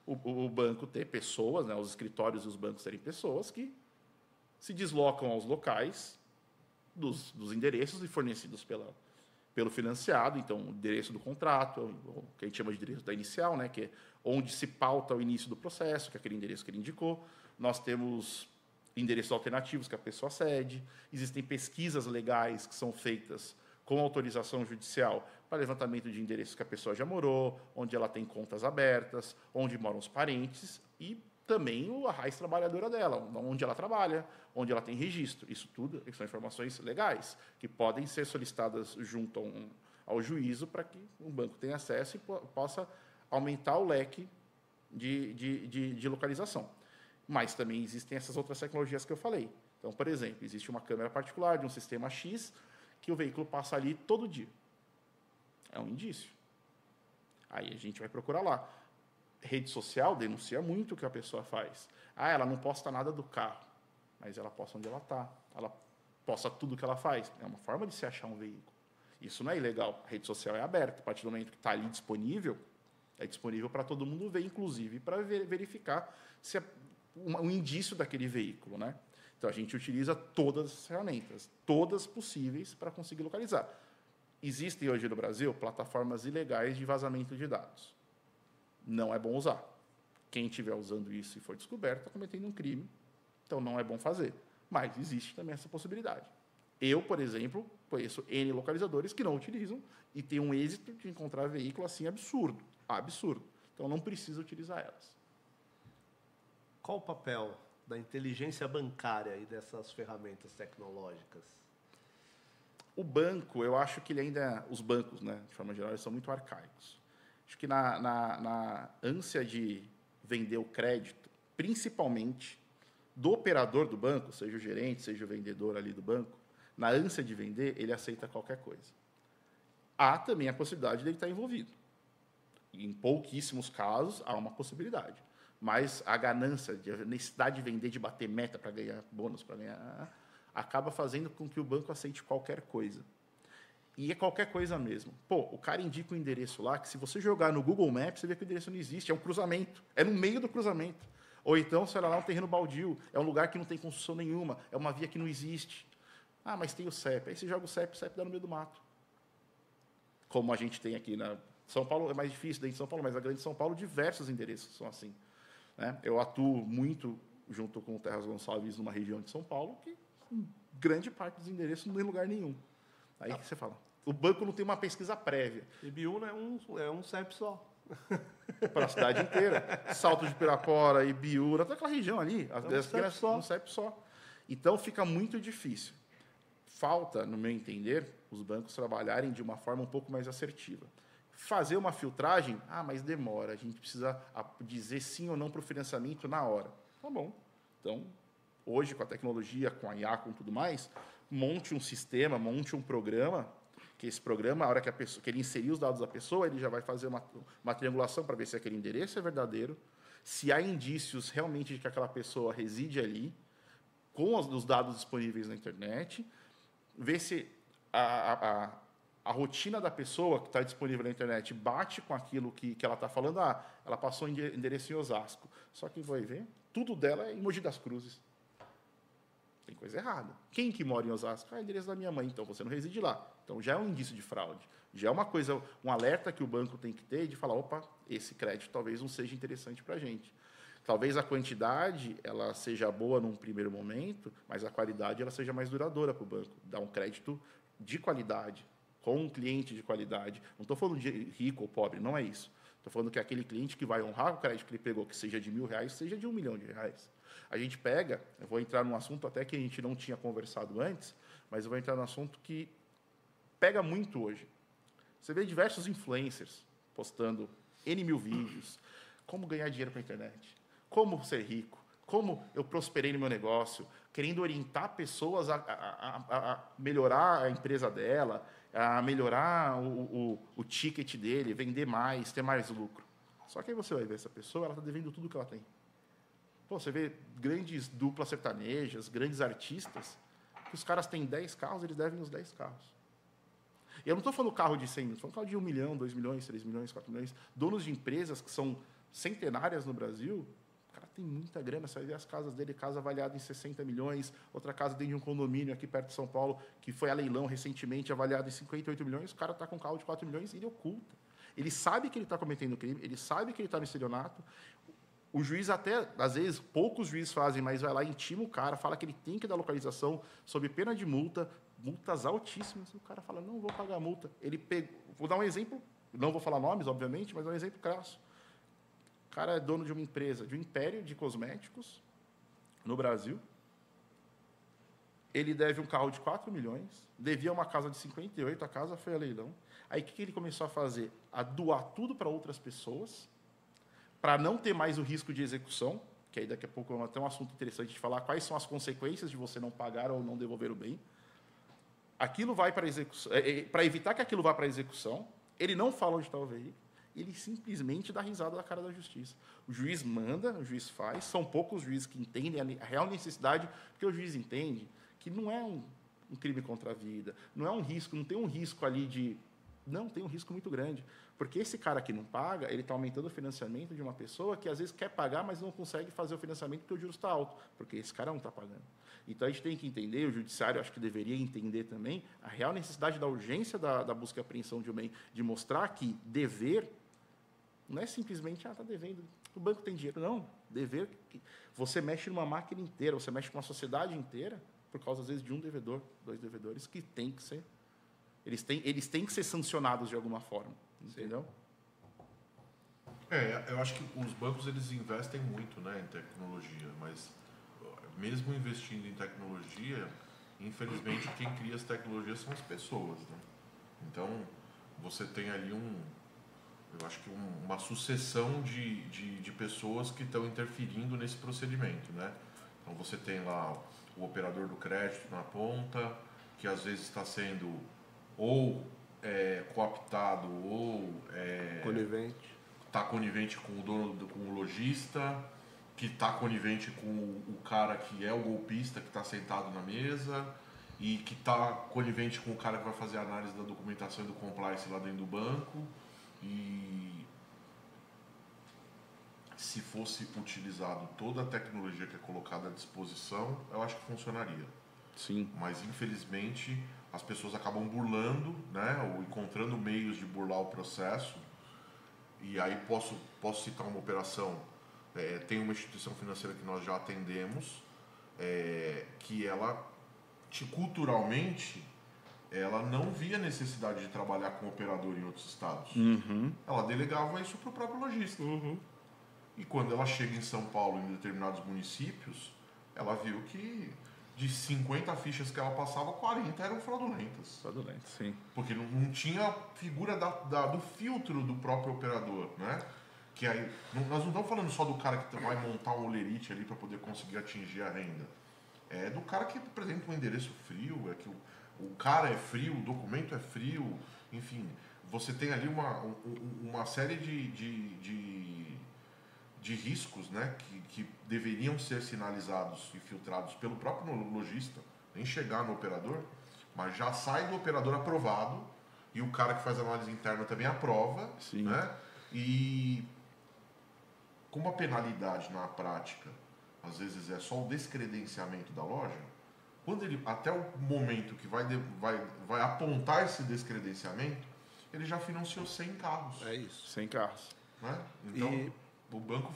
o banco ter pessoas, né, os escritórios e os bancos terem pessoas que se deslocam aos locais dos endereços e fornecidos pelo financiado. Então, o endereço do contrato, o que a gente chama de endereço da inicial, né, que é onde se pauta o início do processo, que é aquele endereço que ele indicou. Nós temos endereços alternativos que a pessoa cede. Existem pesquisas legais que são feitas com autorização judicial para levantamento de endereços que a pessoa já morou, onde ela tem contas abertas, onde moram os parentes e também a raiz trabalhadora dela, onde ela trabalha, onde ela tem registro. Isso tudo são informações legais, que podem ser solicitadas junto ao juízo para que o banco tenha acesso e possa aumentar o leque de localização. Mas também existem essas outras tecnologias que eu falei. Então, por exemplo, existe uma câmera particular de um sistema X que o veículo passa ali todo dia. É um indício. Aí a gente vai procurar lá. Rede social denuncia muito o que a pessoa faz. Ah, ela não posta nada do carro, mas ela posta onde ela está. Ela posta tudo o que ela faz. É uma forma de se achar um veículo. Isso não é ilegal. A rede social é aberta. A partir do momento que está ali disponível, é disponível para todo mundo ver, inclusive para verificar se é um indício daquele veículo, né? Então, a gente utiliza todas as ferramentas, todas possíveis para conseguir localizar. Existem hoje no Brasil plataformas ilegais de vazamento de dados. Não é bom usar. Quem estiver usando isso e for descoberto está cometendo um crime, então não é bom fazer. Mas existe também essa possibilidade. Eu, por exemplo, conheço N localizadores que não utilizam e têm um êxito de encontrar veículo assim absurdo. Absurdo. Então, não precisa utilizar elas. Qual o papel da inteligência bancária e dessas ferramentas tecnológicas? O banco, eu acho que ele ainda... Os bancos, né, de forma geral, eles são muito arcaicos. Acho que na ânsia de vender o crédito, principalmente do operador do banco, seja o gerente, seja o vendedor ali do banco, na ânsia de vender, ele aceita qualquer coisa. Há também a possibilidade dele estar envolvido. Em pouquíssimos casos, há uma possibilidade. Mas a ganância, a necessidade de vender, de bater meta para ganhar bônus, para ganhar, acaba fazendo com que o banco aceite qualquer coisa. E é qualquer coisa mesmo. Pô, o cara indica um endereço lá, que se você jogar no Google Maps, você vê que o endereço não existe, é um cruzamento, é no meio do cruzamento. Ou então, sei lá, é um terreno baldio, é um lugar que não tem construção nenhuma, é uma via que não existe. Ah, mas tem o CEP. Aí você joga o CEP dá no meio do mato. Como a gente tem aqui na São Paulo, é mais difícil dentro de São Paulo, mas na grande São Paulo, diversos endereços são assim. Né? Eu atuo muito junto com o Terras Gonçalves numa região de São Paulo que grande parte dos endereços não tem lugar nenhum. Aí você fala, o banco não tem uma pesquisa prévia. Ibiúna é um CEP só. Para a cidade inteira. Salto de Pirapora, Ibiúna, toda aquela região ali. Um CEP só. Então, fica muito difícil. Falta, no meu entender, os bancos trabalharem de uma forma um pouco mais assertiva. Fazer uma filtragem, mas demora. A gente precisa dizer sim ou não para o financiamento na hora. Tá bom. Então, hoje, com a tecnologia, com a IA, com tudo mais, monte um sistema, monte um programa, que esse programa, a hora que ele inserir os dados da pessoa, ele já vai fazer uma triangulação para ver se aquele endereço é verdadeiro, se há indícios realmente de que aquela pessoa reside ali, com os dados disponíveis na internet, ver se a rotina da pessoa que está disponível na internet bate com aquilo que ela está falando. Ela passou endereço em Osasco. Só que vai ver, tudo dela é em Mogi das Cruzes. Tem coisa errada. Quem que mora em Osasco? Endereço da minha mãe, então você não reside lá. Então já é um indício de fraude. Já é uma coisa, um alerta que o banco tem que ter de falar, opa, esse crédito talvez não seja interessante para a gente. Talvez a quantidade ela seja boa num primeiro momento, mas a qualidade ela seja mais duradoura para o banco. Dar um crédito de qualidade, com um cliente de qualidade, não estou falando de rico ou pobre, não é isso. Estou falando que é aquele cliente que vai honrar o crédito que ele pegou, que seja de R$1.000, seja de R$1 milhão. A gente pega, eu vou entrar num assunto até que a gente não tinha conversado antes, mas eu vou entrar num assunto que pega muito hoje. Você vê diversos influencers postando N mil vídeos, como ganhar dinheiro com a internet, como ser rico, como eu prosperei no meu negócio, querendo orientar pessoas a melhorar a empresa dela, a melhorar o ticket dele, vender mais, ter mais lucro. Só que aí você vai ver essa pessoa, ela está devendo tudo que ela tem. Pô, você vê grandes duplas sertanejas, grandes artistas, que os caras têm 10 carros, eles devem os 10 carros. E eu não estou falando carro de 100 mil, estou falando carro de 1 milhão, 2 milhões, 3 milhões, 4 milhões. Donos de empresas que são centenárias no Brasil, o cara tem muita grana. Você vai ver as casas dele, casa avaliada em 60 milhões, outra casa dentro de um condomínio aqui perto de São Paulo, que foi a leilão recentemente, avaliada em 58 milhões, o cara está com um carro de 4 milhões e ele oculta. Ele sabe que ele está cometendo crime, ele sabe que ele está no estelionato. O juiz até, às vezes, poucos juízes fazem, mas vai lá, intima o cara, fala que ele tem que dar localização sob pena de multa, multas altíssimas. O cara fala, não vou pagar a multa. Ele pegou, vou dar um exemplo, não vou falar nomes, obviamente, mas é um exemplo crasso. O cara é dono de uma empresa, de um império de cosméticos no Brasil. Ele deve um carro de 4 milhões, devia uma casa de 58, a casa foi a leilão. Aí o que ele começou a fazer? A doar tudo para outras pessoas, para não ter mais o risco de execução, que aí daqui a pouco é até um assunto interessante de falar quais são as consequências de você não pagar ou não devolver o bem. Aquilo vai para execução, para evitar que aquilo vá para a execução, ele não fala onde está o veículo, ele simplesmente dá risada da cara da justiça. O juiz manda, o juiz faz, são poucos juízes que entendem a real necessidade, porque o juiz entende que não é um crime contra a vida, não é um risco, não tem um risco ali de... Não, tem um risco muito grande. Porque esse cara que não paga, ele está aumentando o financiamento de uma pessoa que, às vezes, quer pagar, mas não consegue fazer o financiamento porque o juros está alto, porque esse cara não está pagando. Então, a gente tem que entender, o judiciário acho que deveria entender também, a real necessidade da urgência da busca e apreensão de um bem, de mostrar que dever não é simplesmente, está devendo, o banco tem dinheiro. Não, dever, você mexe numa máquina inteira, você mexe com uma sociedade inteira, por causa, às vezes, de um devedor, 2 devedores, que tem que ser... Eles têm que ser sancionados de alguma forma, entendeu? Eu acho que os bancos eles investem muito, né, em tecnologia, mas mesmo investindo em tecnologia, infelizmente quem cria as tecnologias são as pessoas, né? Então você tem ali eu acho que uma sucessão de pessoas que estão interferindo nesse procedimento, né? Então você tem lá o operador do crédito na ponta, que às vezes está sendo ou cooptado ou está conivente com o dono, com o lojista, que está conivente com o cara que é o golpista que está sentado na mesa e que está conivente com o cara que vai fazer a análise da documentação e do compliance lá dentro do banco. E se fosse utilizado toda a tecnologia que é colocada à disposição, eu acho que funcionaria. Sim. Mas infelizmente as pessoas acabam burlando, né, ou encontrando meios de burlar o processo. E aí posso citar uma operação, tem uma instituição financeira que nós já atendemos, que ela, culturalmente, ela não via necessidade de trabalhar com operador em outros estados. Uhum. Ela delegava isso para o próprio lojista. Uhum. E quando ela chega em São Paulo, em determinados municípios, ela viu que de 50 fichas que ela passava, 40 eram fraudulentas. Fraudulentas, sim. Porque não tinha figura do filtro do próprio operador, né? Que aí, nós não estamos falando só do cara que vai montar um olerite ali para poder conseguir atingir a renda. É do cara que apresenta um endereço frio, é que o cara é frio, o documento é frio, enfim. Você tem ali uma série de riscos, né, que deveriam ser sinalizados e filtrados pelo próprio lojista, nem chegar no operador, mas já sai do operador aprovado e o cara que faz a análise interna também aprova. Sim. Né? E como a penalidade na prática às vezes é só o descredenciamento da loja, quando ele, até o momento que vai apontar esse descredenciamento, ele já financiou 100 carros. É isso. 100 carros. Né? Então, o banco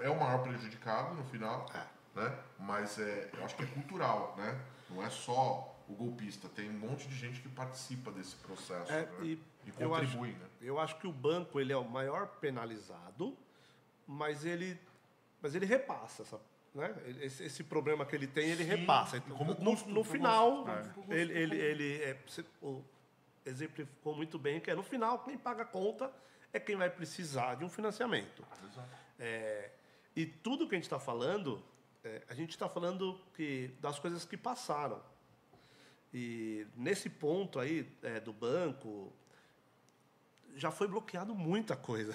é o maior prejudicado no final, né? Mas eu acho que é cultural, né? Não é só o golpista. Tem um monte de gente que participa desse processo, É, né? e E eu acho, contribui, né? eu acho que o banco ele é o maior penalizado, mas ele repassa, né? Esse problema que ele tem, ele Sim, repassa. Então, como no custo, final, como ele exemplificou muito bem que no final quem paga a conta é quem vai precisar de um financiamento. Exato. E tudo que a gente está falando, a gente está falando das coisas que passaram. E nesse ponto aí do banco, já foi bloqueado muita coisa.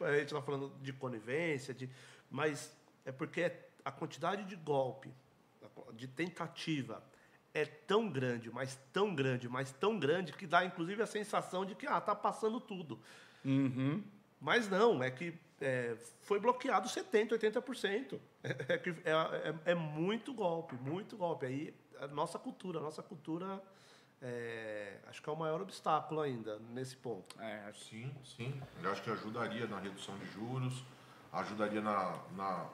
A gente está falando de conivência, mas é porque a quantidade de golpe, de tentativa, é tão grande, mas tão grande, mas tão grande, que dá inclusive a sensação de que está passando tudo. Uhum. Mas não, é que foi bloqueado 70%, 80%. É muito golpe, muito golpe. Aí a nossa cultura acho que é o maior obstáculo ainda nesse ponto. Sim, sim. Eu acho que ajudaria na redução de juros, ajudaria na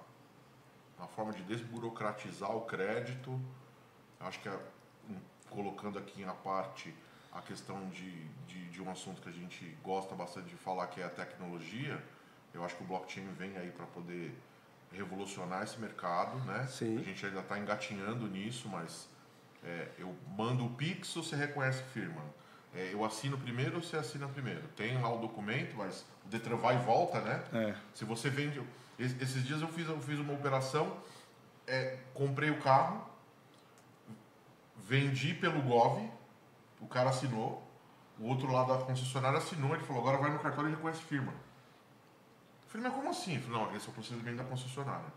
forma de desburocratizar o crédito. Acho que, colocando aqui à parte a questão de um assunto que a gente gosta bastante de falar, que é a tecnologia, eu acho que o blockchain vem aí para poder revolucionar esse mercado, né? Sim. A gente ainda está engatinhando nisso, mas eu mando o Pix, você reconhece firma. Eu assino primeiro, você assina primeiro. Tem lá o documento, mas o Detran vai e volta, né? Se você vende... Esses dias eu fiz uma operação, comprei o carro, vendi pelo Gov, o cara assinou, o outro lado da concessionária assinou, ele falou, agora vai no cartório e reconhece firma. Eu falei, mas como assim? Eu falei, não, esse é o procedimento da concessionária.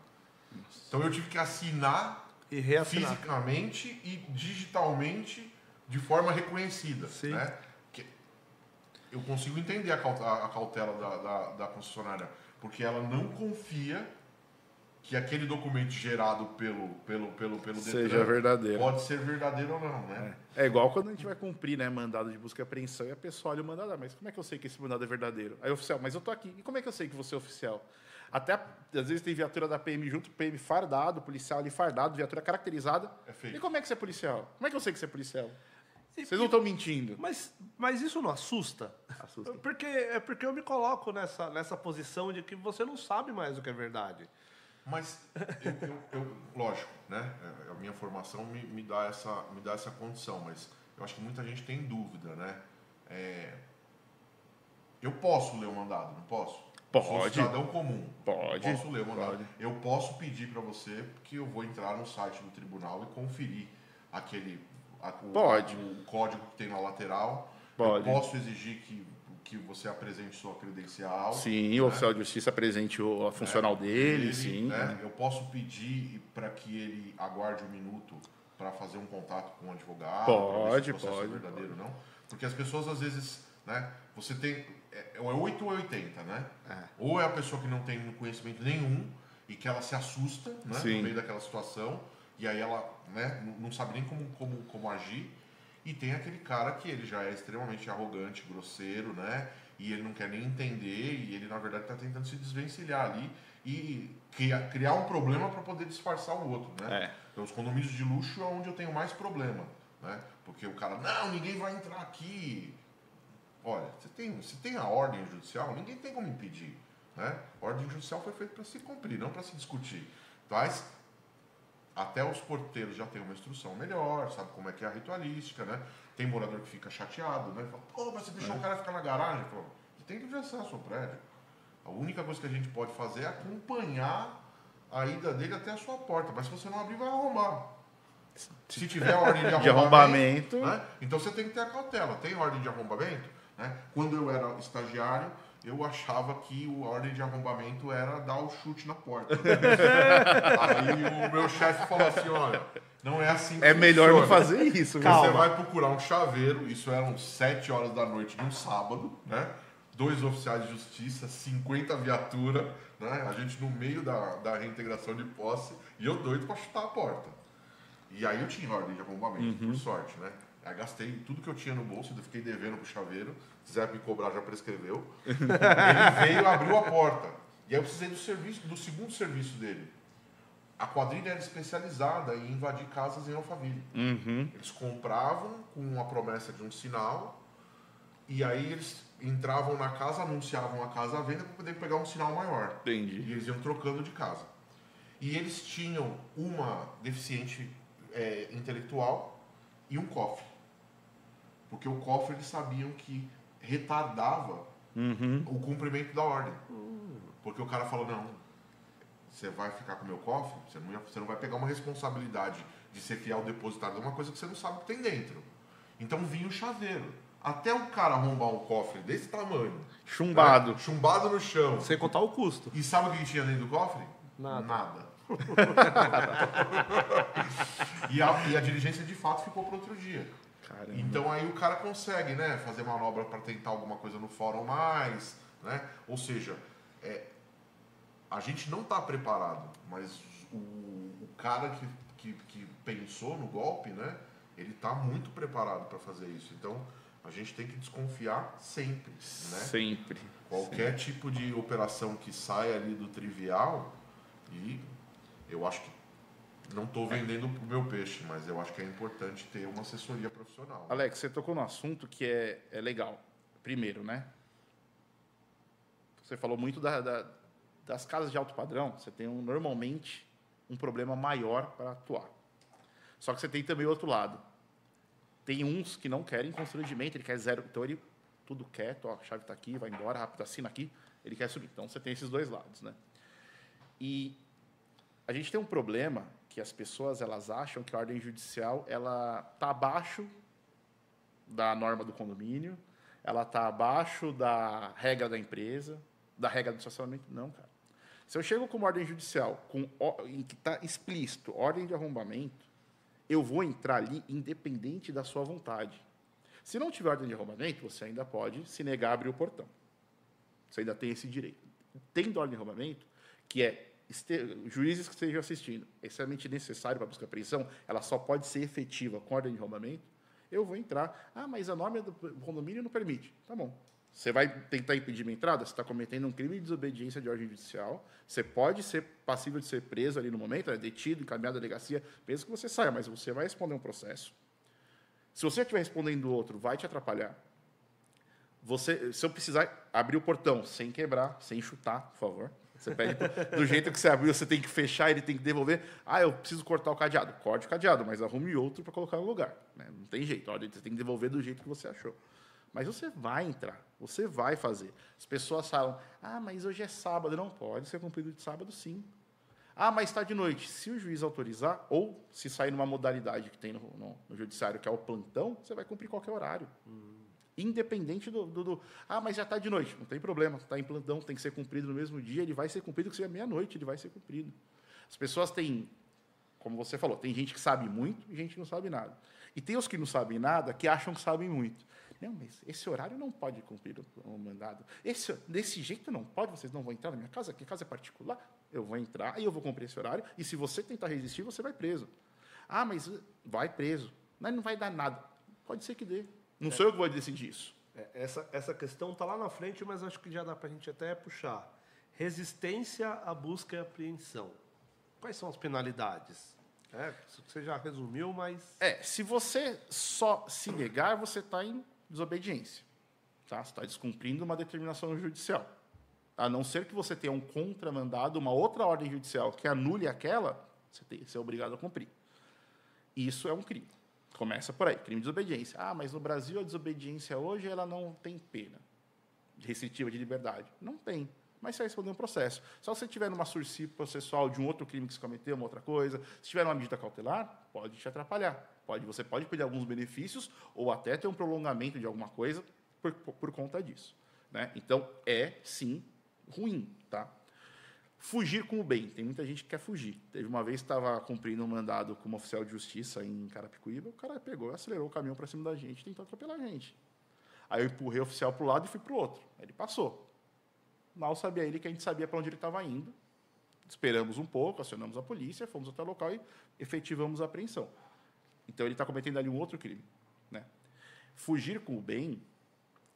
Nossa. Então eu tive que assinar e reassinar fisicamente e digitalmente de forma reconhecida. Sim. Né? Eu consigo entender a cautela da concessionária, porque ela não confia que aquele documento gerado pelo seja Detran verdadeiro. Pode ser verdadeiro ou não, né? É igual quando a gente vai cumprir, né, mandado de busca e apreensão e a pessoa olha o mandado, mas como é que eu sei que esse mandado é verdadeiro? Aí, oficial, mas eu tô aqui. E como é que eu sei que você é oficial? Até, às vezes, tem viatura da PM junto, PM fardado, policial ali fardado, viatura caracterizada. É fake. E como é que você é policial? Como é que eu sei que você é policial? Vocês não estão mentindo. Mas isso não assusta? Assusta. Porque eu me coloco nessa posição de que você não sabe mais o que é verdade. Mas, lógico, né? A minha formação me dá essa condição, mas eu acho que muita gente tem dúvida, né? Eu posso ler o mandado, não posso? Pode. Sou cidadão comum. Pode. Eu posso ler o mandado. Pode. Eu posso pedir para você que eu vou entrar no site do tribunal e conferir o código que tem na lateral. Pode. Eu posso exigir que você apresente sua credencial. Sim, né? O oficial de justiça apresente a funcional dele, sim. Né? Eu posso pedir para que ele aguarde um minuto para fazer um contato com o advogado. Pode. É verdadeiro, não? Porque as pessoas, às vezes, né? Você tem... É 8 ou 80, né? Ou é a pessoa que não tem conhecimento nenhum e que ela se assusta, né? No meio daquela situação, e aí ela, né, não sabe nem como agir. E tem aquele cara que ele já é extremamente arrogante, grosseiro, né? E ele não quer nem entender, e ele, na verdade, está tentando se desvencilhar ali e criar um problema para poder disfarçar o outro, né? Então, os condomínios de luxo é onde eu tenho mais problema, né? Porque o cara, não, ninguém vai entrar aqui. Olha, se tem a ordem judicial, ninguém tem como impedir, né? A ordem judicial foi feita para se cumprir, não para se discutir. Mas até os porteiros já têm uma instrução melhor, sabe como é que é a ritualística, né? Tem morador que fica chateado, né? Fala, pô, mas você deixou o cara ficar na garagem? Fala, você tem que versar seu prédio. A única coisa que a gente pode fazer é acompanhar a ida dele até a sua porta, mas se você não abrir, vai arrombar. Se tiver ordem de arrombamento, né? Então você tem que ter a cautela. Tem ordem de arrombamento? Né? Quando eu era estagiário, eu achava que a ordem de arrombamento era dar o chute na porta. Aí o meu chefe falou assim, olha, não é assim que funciona. Melhor não fazer isso. Você vai procurar um chaveiro, isso eram 7 horas da noite de um sábado, né? 2 oficiais de justiça, 50 viaturas, né? A gente no meio da reintegração de posse, e eu doido para chutar a porta. E aí eu tinha ordem de arrombamento, por sorte, né? Aí gastei tudo que eu tinha no bolso, ainda fiquei devendo pro chaveiro. Se quiser me cobrar, já prescreveu. Ele veio e abriu a porta. E aí eu precisei do segundo serviço dele. a quadrilha era especializada em invadir casas em Alphaville. Eles compravam com a promessa de um sinal, e aí eles entravam na casa, anunciavam a casa à venda para poder pegar um sinal maior. Entendi. E eles iam trocando de casa. E eles tinham uma deficiente intelectual e um cofre. Porque o cofre eles sabiam que retardava o cumprimento da ordem. Porque o cara falou, não, você vai ficar com o meu cofre, você não vai pegar uma responsabilidade de ser fiel depositário de uma coisa que você não sabe o que tem dentro. Então vinha o chaveiro. Até o cara arrombar um cofre desse tamanho. Chumbado. Né? Chumbado no chão. Sem contar o custo. E sabe o que tinha dentro do cofre? Nada. E a diligência de fato ficou para outro dia. Caramba. Então aí o cara consegue, né, fazer manobra para tentar alguma coisa no fórum mais, né? Ou seja, a gente não está preparado, mas o cara que pensou no golpe, né, ele está muito preparado para fazer isso. Então a gente tem que desconfiar sempre, né? Sempre. Qualquer tipo de operação que saia ali do trivial, e eu acho que não estou vendendo o meu peixe, mas eu acho que é importante ter uma assessoria profissional. Alex, você tocou no assunto que é legal. Primeiro, né? Você falou muito das casas de alto padrão. Você tem normalmente um problema maior para atuar. Só que você tem também o outro lado. Tem uns que não querem constrangimento, ele quer zero. Então ele tudo quieto, ó, a chave está aqui, vai embora, rápido, assina aqui, ele quer subir. Então você tem esses dois lados, né? E a gente tem um problema que as pessoas elas acham que a ordem judicial ela está abaixo da norma do condomínio, ela está abaixo da regra da empresa, da regra do estacionamento. Não, cara. Se eu chego com uma ordem judicial em que está explícito ordem de arrombamento, eu vou entrar ali independente da sua vontade. Se não tiver ordem de arrombamento, você ainda pode se negar a abrir o portão. Você ainda tem esse direito. Tendo ordem de arrombamento, que é juízes que estejam assistindo, extremamente necessário para a busca e apreensão, ela só pode ser efetiva com ordem de arrombamento, eu vou entrar. Ah, mas a norma do condomínio não permite. Tá bom. Você vai tentar impedir minha entrada? Você está cometendo um crime de desobediência de ordem judicial. Você pode ser passível de ser preso ali no momento, detido, encaminhado à delegacia, mesmo que você saia, mas você vai responder um processo. Se você estiver respondendo o outro, vai te atrapalhar. Se eu precisar abrir o portão sem quebrar, sem chutar, por favor. Você pede do jeito que você abriu, você tem que fechar, ele tem que devolver. Ah, eu preciso cortar o cadeado. Corte o cadeado, mas arrume outro para colocar no lugar. Né? Não tem jeito. Olha, você tem que devolver do jeito que você achou. Mas você vai entrar, você vai fazer. As pessoas falam, ah, mas hoje é sábado. Não pode ser cumprido de sábado, sim. Ah, mas está de noite. Se o juiz autorizar, ou se sair numa modalidade que tem no judiciário, que é o plantão, você vai cumprir qualquer horário. Independente ah, mas já está de noite. Não tem problema, está em plantão, tem que ser cumprido no mesmo dia, ele vai ser cumprido, que seja meia-noite, ele vai ser cumprido. As pessoas têm, como você falou, tem gente que sabe muito e gente que não sabe nada. E tem os que não sabem nada, que acham que sabem muito. Não, mas esse horário não pode cumprir o mandado. Desse jeito não pode, vocês não vão entrar na minha casa, que a casa é particular. Eu vou entrar e eu vou cumprir esse horário, e se você tentar resistir, você vai preso. Ah, mas vai preso. Não vai dar nada. Pode ser que dê. Não sou eu que vou decidir isso. Essa questão está lá na frente, mas acho que já dá para a gente até puxar. Resistência à busca e apreensão. Quais são as penalidades? Você já resumiu, mas... Se você só se negar, você está em desobediência. Tá? Você está descumprindo uma determinação judicial. A não ser que você tenha um contramandado, uma outra ordem judicial que anule aquela, você é obrigado a cumprir. Isso é um crime. Começa por aí, crime de desobediência. Ah, mas no Brasil a desobediência hoje ela não tem pena restritiva de liberdade. Não tem. Mas você vai responder um processo. Só se você tiver numa sursi processual de um outro crime que você cometeu, uma outra coisa, se tiver uma medida cautelar, pode te atrapalhar. Você pode perder alguns benefícios ou até ter um prolongamento de alguma coisa por conta disso. Né? Então, sim, ruim. Tá? Fugir com o bem. Tem muita gente que quer fugir. Teve uma vez que estava cumprindo um mandado como oficial de justiça em Carapicuíba, o cara pegou, acelerou o caminhão para cima da gente e tentou atropelar a gente. Aí eu empurrei o oficial para o lado e fui para o outro. Aí ele passou. Mal sabia ele que a gente sabia para onde ele estava indo. Esperamos um pouco, acionamos a polícia, fomos até o local e efetivamos a apreensão. Então, ele está cometendo ali um outro crime. Né? Fugir com o bem,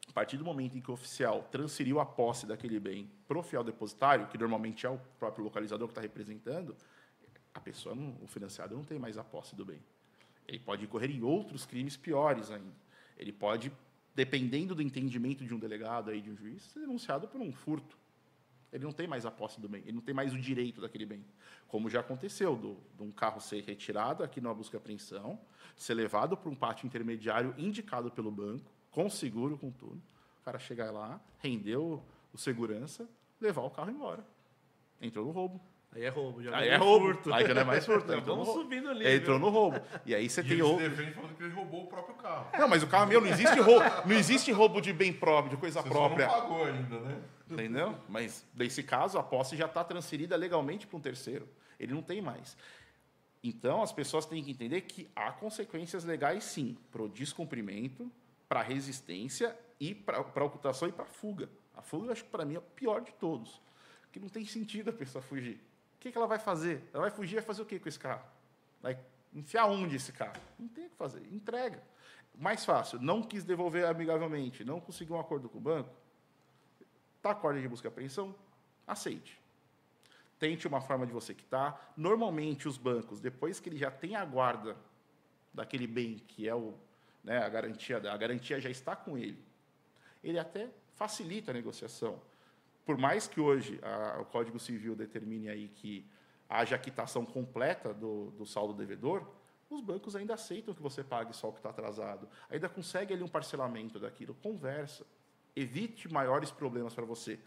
a partir do momento em que o oficial transferiu a posse daquele bem para o fiel depositário, que normalmente é o próprio localizador que está representando, a pessoa, o financiado não tem mais a posse do bem. Ele pode incorrer em outros crimes piores ainda. Ele pode, dependendo do entendimento de um delegado, aí, de um juiz, ser denunciado por um furto. Ele não tem mais a posse do bem, ele não tem mais o direito daquele bem. Como já aconteceu, de um carro ser retirado aqui numa busca e apreensão, ser levado para um pátio intermediário indicado pelo banco, com seguro, com tudo. O cara chegar lá, rendeu o segurança, levar o carro embora. Entrou no roubo. Aí é roubo. Já Aí não é roubo. furto. Aí já não é mais furto. Já Entrou no vamos roubo. subindo ali. Entrou no roubo. E aí você E tem ele outro. se defende falando que ele roubou o próprio carro. Não, mas o carro é meu, não existe roubo. Não existe roubo de bem próprio, de coisa Você própria. só não pagou ainda, né? Entendeu? Mas, nesse caso, a posse já está transferida legalmente para um terceiro. Ele não tem mais. Então, as pessoas têm que entender que há consequências legais, sim, para o descumprimento, para a resistência, e para a ocultação e para a fuga. A fuga, acho que, para mim, é o pior de todos. Porque não tem sentido a pessoa fugir. O que ela vai fazer? Ela vai fugir e vai fazer o quê com esse carro? Vai enfiar onde esse carro? Não tem o que fazer. Entrega. Mais fácil. Não quis devolver amigavelmente, não conseguiu um acordo com o banco. Está com ordem de busca e apreensão? Aceite. Tente uma forma de você quitar. Normalmente, os bancos, depois que ele já tem a guarda daquele bem, que é a garantia já está com ele, ele até facilita a negociação. Por mais que hoje o Código Civil determine aí que haja quitação completa do saldo devedor, os bancos ainda aceitam que você pague só o que está atrasado. Ainda consegue ali um parcelamento daquilo. Conversa. Evite maiores problemas para você.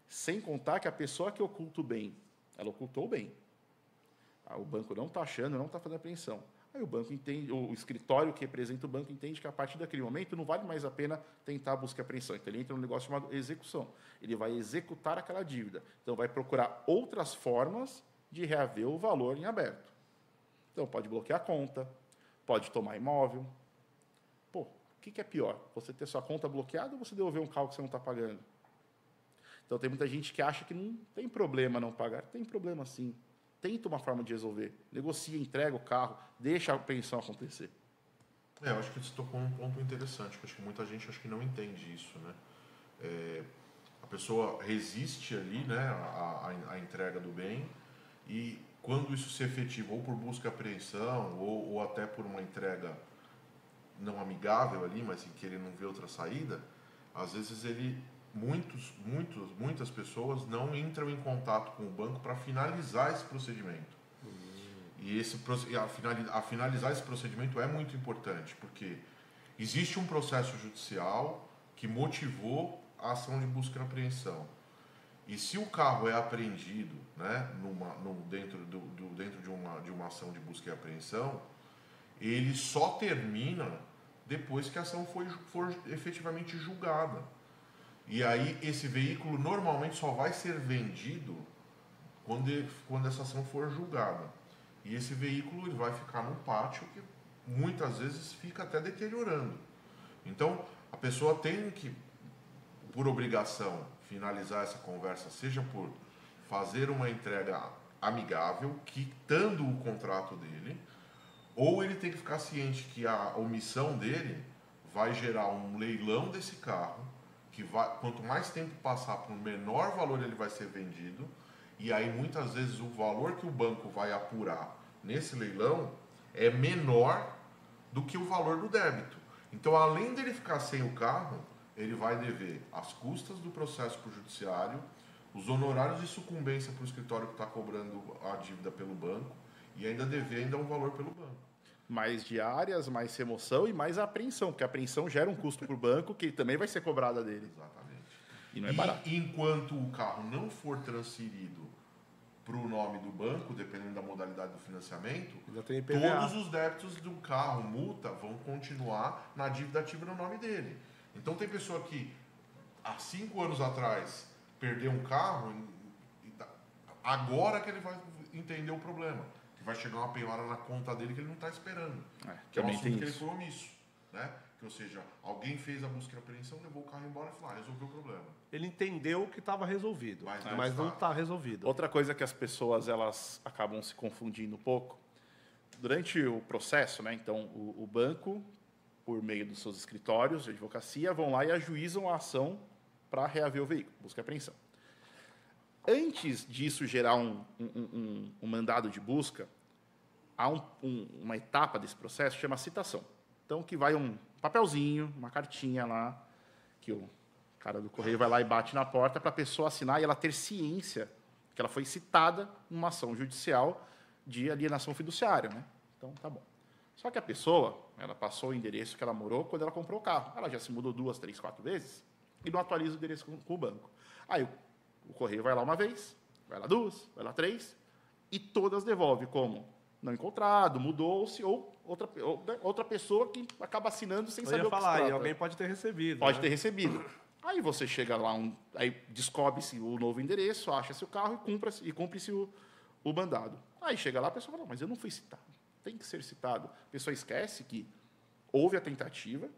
Sem contar que a pessoa que oculta o bem, ela ocultou o bem. O banco não está achando, não está fazendo apreensão. Aí o banco entende, o escritório que representa o banco entende que a partir daquele momento não vale mais a pena tentar a busca e apreensão. Então ele entra num negócio chamado execução. Ele vai executar aquela dívida. Então vai procurar outras formas de reaver o valor em aberto. Então pode bloquear a conta, pode tomar imóvel. Pô, o que é pior? Você ter sua conta bloqueada ou você devolver um carro que você não está pagando? Então tem muita gente que acha que não tem problema não pagar. Tem problema sim. Tenta uma forma de resolver. Negocia, entrega o carro, deixa a apreensão acontecer. Eu acho que você tocou num ponto interessante, que acho que muita gente não entende isso, né? A pessoa resiste ali, né, a entrega do bem, e quando isso se efetiva ou por busca e apreensão, ou até por uma entrega não amigável ali, mas em que ele não vê outra saída, às vezes muitas pessoas não entram em contato com o banco para finalizar esse procedimento. E finalizar esse procedimento é muito importante, porque existe um processo judicial que motivou a ação de busca e apreensão. E se o carro é apreendido, né, dentro de uma ação de busca e apreensão, ele só termina depois que a ação for efetivamente julgada. E aí esse veículo normalmente só vai ser vendido quando essa ação for julgada. E esse veículo ele vai ficar num pátio que muitas vezes fica até deteriorando. Então a pessoa tem que, por obrigação, finalizar essa conversa, seja por fazer uma entrega amigável, quitando o contrato dele, ou ele tem que ficar ciente que a omissão dele vai gerar um leilão desse carro, que quanto mais tempo passar, por menor valor ele vai ser vendido, e aí muitas vezes o valor que o banco vai apurar nesse leilão é menor do que o valor do débito. Então, além dele ficar sem o carro, ele vai dever as custas do processo para o judiciário, os honorários de sucumbência para o escritório que está cobrando a dívida pelo banco, e ainda dever um valor pelo banco. Mais diárias, mais remoção e mais a apreensão, porque a apreensão gera um custo para o banco que também vai ser cobrada dele. Exatamente. E não é barato. Enquanto o carro não for transferido para o nome do banco, dependendo da modalidade do financiamento, todos os débitos do carro, multa, vão continuar na dívida ativa no nome dele. Então tem pessoa que há 5 anos atrás perdeu um carro, agora que ele vai entender o problema. Que vai chegar uma penhora na conta dele que ele não está esperando. Que é um assunto que ele foi omisso. Né? Que, ou seja, alguém fez a busca e apreensão, levou o carro embora e falou, resolveu o problema. Ele entendeu que estava resolvido, mas não está resolvido. Outra coisa que as pessoas elas acabam se confundindo um pouco, durante o processo, né, então o banco, por meio dos seus escritórios de advocacia, vão lá e ajuizam a ação para reaver o veículo, busca e apreensão. Antes disso gerar um mandado de busca, há uma etapa desse processo que chama citação. Então, que vai um papelzinho, uma cartinha lá, que o cara do correio vai lá e bate na porta para a pessoa assinar e ela ter ciência que ela foi citada numa ação judicial de alienação fiduciária, né? Então, tá bom. Só que a pessoa, ela passou o endereço que ela morou quando ela comprou o carro. Ela já se mudou 2, 3, 4 vezes e não atualiza o endereço com o banco. Aí o correio vai lá uma vez, vai lá 2, vai lá 3 e todas devolve como não encontrado, mudou-se ou outra pessoa que acaba assinando sem saber o que se trata. E alguém pode ter recebido. Pode ter recebido. Aí você chega lá, aí descobre-se o novo endereço, acha-se o carro e cumpre-se o mandado. Aí chega lá, a pessoa fala, mas eu não fui citado. Tem que ser citado. A pessoa esquece que houve a tentativa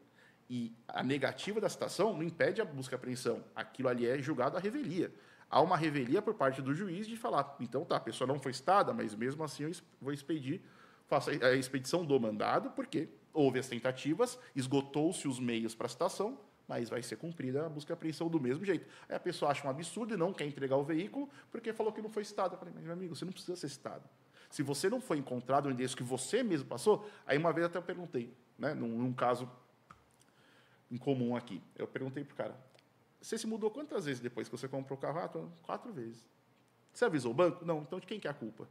e a negativa da citação não impede a busca e apreensão. Aquilo ali é julgado a revelia. Há uma revelia por parte do juiz de falar, então tá, a pessoa não foi citada, mas mesmo assim eu vou expedir, faço a expedição do mandado, porque houve as tentativas, esgotou-se os meios para a citação, mas vai ser cumprida a busca e apreensão do mesmo jeito. Aí a pessoa acha um absurdo e não quer entregar o veículo porque falou que não foi citado. Eu falei, mas, meu amigo, você não precisa ser citado. Se você não foi encontrado o endereço que você mesmo passou, aí uma vez até eu perguntei, né, num caso em comum aqui, eu perguntei para o cara, você se mudou quantas vezes depois que você comprou o carro? 4 vezes. Você avisou o banco? Não. Então, de quem que é a culpa?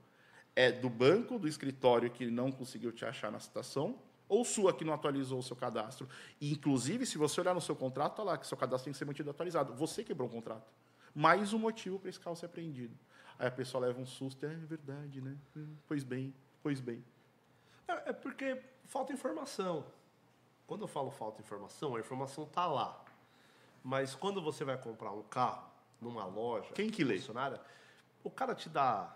É do banco, do escritório que não conseguiu te achar na citação, ou sua que não atualizou o seu cadastro? E, inclusive, se você olhar no seu contrato, está lá que seu cadastro tem que ser mantido atualizado. Você quebrou o contrato. Mais um motivo para esse carro ser apreendido. Aí a pessoa leva um susto. É verdade, né? Pois bem, pois bem. É porque falta informação. Quando eu falo falta informação, a informação está lá. Mas quando você vai comprar um carro numa loja, quem que lê? O cara te dá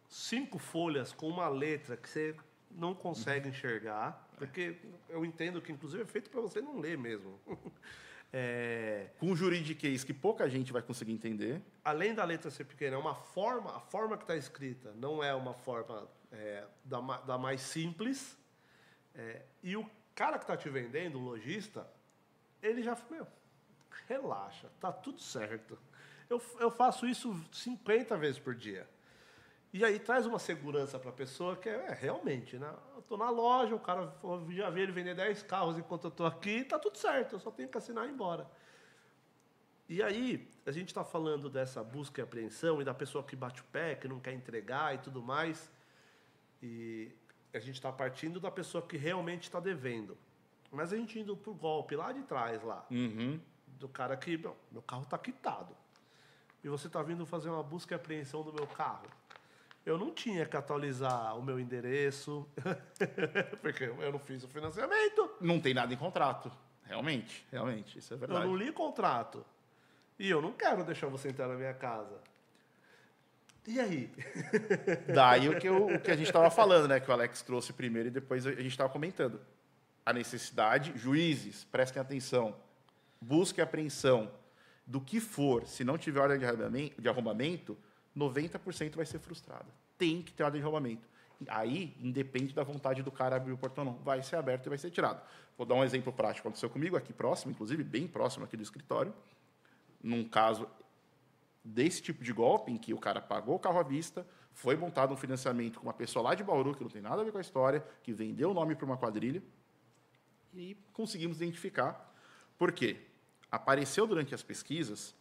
5 folhas com uma letra que você não consegue enxergar, porque eu entendo que, inclusive, é feito para você não ler mesmo. Com juridiquês que pouca gente vai conseguir entender. Além da letra ser pequena, é uma forma, a forma que está escrita não é uma forma da mais simples. E o cara que está te vendendo, o lojista, ele já falou, relaxa, tá tudo certo. Eu faço isso 50 vezes por dia. E aí traz uma segurança para a pessoa que realmente, né? Eu estou na loja, o cara já vê ele vender 10 carros enquanto eu estou aqui, tá tudo certo, eu só tenho que assinar e ir embora. E aí, a gente está falando dessa busca e apreensão e da pessoa que bate o pé, que não quer entregar e tudo mais. E a gente está partindo da pessoa que realmente está devendo. Mas a gente indo pro golpe lá de trás, lá. Uhum. Do cara que, meu carro está quitado. E você está vindo fazer uma busca e apreensão do meu carro. Eu não tinha que atualizar o meu endereço, porque eu não fiz o financiamento. Não tem nada em contrato. Realmente, isso é verdade. Eu não li contrato. E eu não quero deixar você entrar na minha casa. E aí? Daí o que a gente estava falando, né? Que o Alex trouxe primeiro e depois a gente estava comentando. A necessidade, juízes, prestem atenção, busca e apreensão do que for, se não tiver ordem de arrombamento, 90% vai ser frustrada. Tem que ter ordem de arrombamento. Aí, independe da vontade do cara abrir o portão, não. Vai ser aberto e vai ser tirado. Vou dar um exemplo prático. Aconteceu comigo aqui próximo, inclusive bem próximo aqui do escritório, num caso desse tipo de golpe, em que o cara pagou o carro à vista, foi montado um financiamento com uma pessoa lá de Bauru, que não tem nada a ver com a história, que vendeu o nome para uma quadrilha, e conseguimos identificar. Por quê? Apareceu durante as pesquisas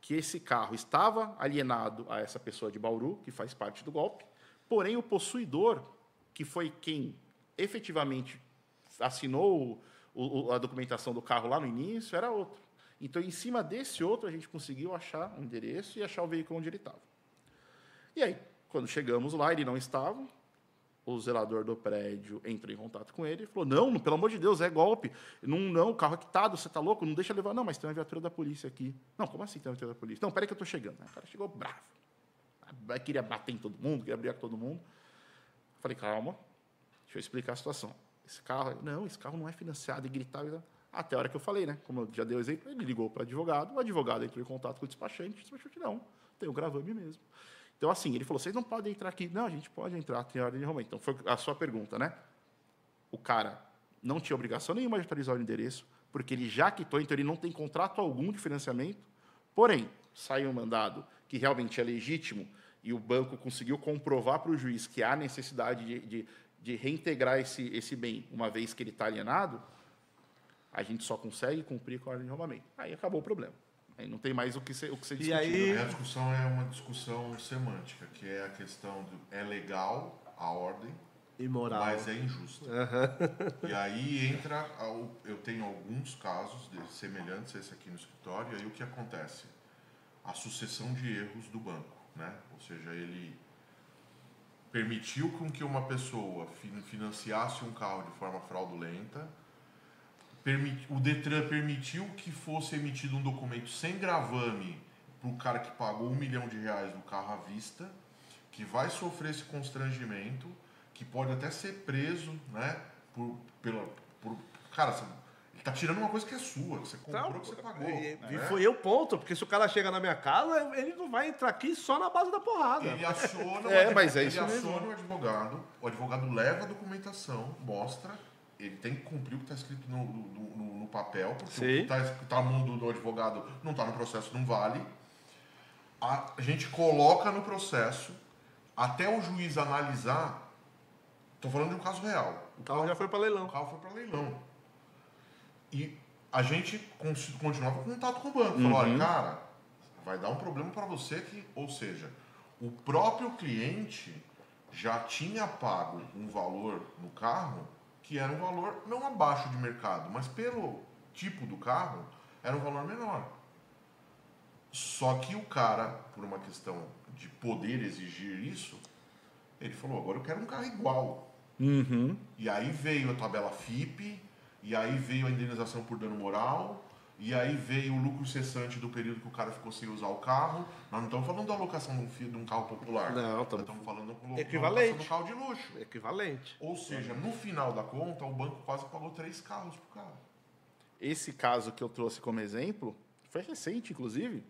que esse carro estava alienado a essa pessoa de Bauru, que faz parte do golpe, porém o possuidor, que foi quem efetivamente assinou a documentação do carro lá no início, era outro. Então, em cima desse outro, a gente conseguiu achar o endereço e achar o veículo onde ele estava. E aí, quando chegamos lá, ele não estava. O zelador do prédio entrou em contato com ele e falou, não, pelo amor de Deus, é golpe. Não, o carro é quitado, você está louco? Não deixa levar. Não, mas tem uma viatura da polícia aqui. Não, como assim tem uma viatura da polícia? Não, peraí que eu estou chegando. O cara chegou bravo. Queria bater em todo mundo, queria brigar com todo mundo. Eu falei, calma, deixa eu explicar a situação. Esse carro não é financiado, e gritava. Até a hora que eu falei, né? Como eu já dei o exemplo, ele ligou para o advogado entrou em contato com o despachante não, tem o gravame mesmo. Então, assim, ele falou, vocês não podem entrar aqui. Não, a gente pode entrar, tem ordem de arrombamento. Então, foi a sua pergunta, né? O cara não tinha obrigação nenhuma de atualizar o endereço, porque ele já quitou, então ele não tem contrato algum de financiamento. Porém, sai um mandado que realmente é legítimo e o banco conseguiu comprovar para o juiz que há necessidade de reintegrar esse bem uma vez que ele está alienado, a gente só consegue cumprir com a ordem de arrombamento. Aí acabou o problema. Aí não tem mais o que ser discutido. E aí... A discussão é uma discussão semântica, que é a questão do é legal a ordem, imoral, mas é injusta. E aí entra, eu tenho alguns casos semelhantes a esse aqui no escritório, e aí o que acontece? A sucessão de erros do banco, né? Ou seja, ele permitiu com que uma pessoa financiasse um carro de forma fraudulenta, o Detran permitiu que fosse emitido um documento sem gravame para o cara que pagou R$1 milhão do carro à vista, que vai sofrer esse constrangimento, que pode até ser preso, né? Cara, ele tá tirando uma coisa que é sua, que você comprou, que você pagou. E foi eu ponto, porque se o cara chega na minha casa, ele não vai entrar aqui só na base da porrada. Ele aciona o advogado, o advogado leva a documentação, mostra, ele tem que cumprir o que está escrito no papel, porque o que está no mundo do advogado não está no processo, não vale. A gente coloca no processo, até o juiz analisar. Estou falando de um caso real. O carro já foi para leilão. O carro foi para leilão. E a gente continuava com contato com o banco. Falou, olha, cara, vai dar um problema para você que... Ou seja, o próprio cliente já tinha pago um valor no carro que era um valor não abaixo de mercado, mas pelo tipo do carro, era um valor menor. Só que o cara, por uma questão de poder exigir isso, ele falou, agora eu quero um carro igual. E aí veio a tabela FIPE, e aí veio a indenização por dano moral, e aí veio o lucro cessante do período que o cara ficou sem usar o carro. Nós não estamos falando da alocação de um carro popular. Não, nós estamos falando da equivalente. alocação de um carro de luxo. Equivalente. Ou seja, no final da conta, o banco quase pagou 3 carros pro cara. Esse caso que eu trouxe como exemplo, foi recente, inclusive.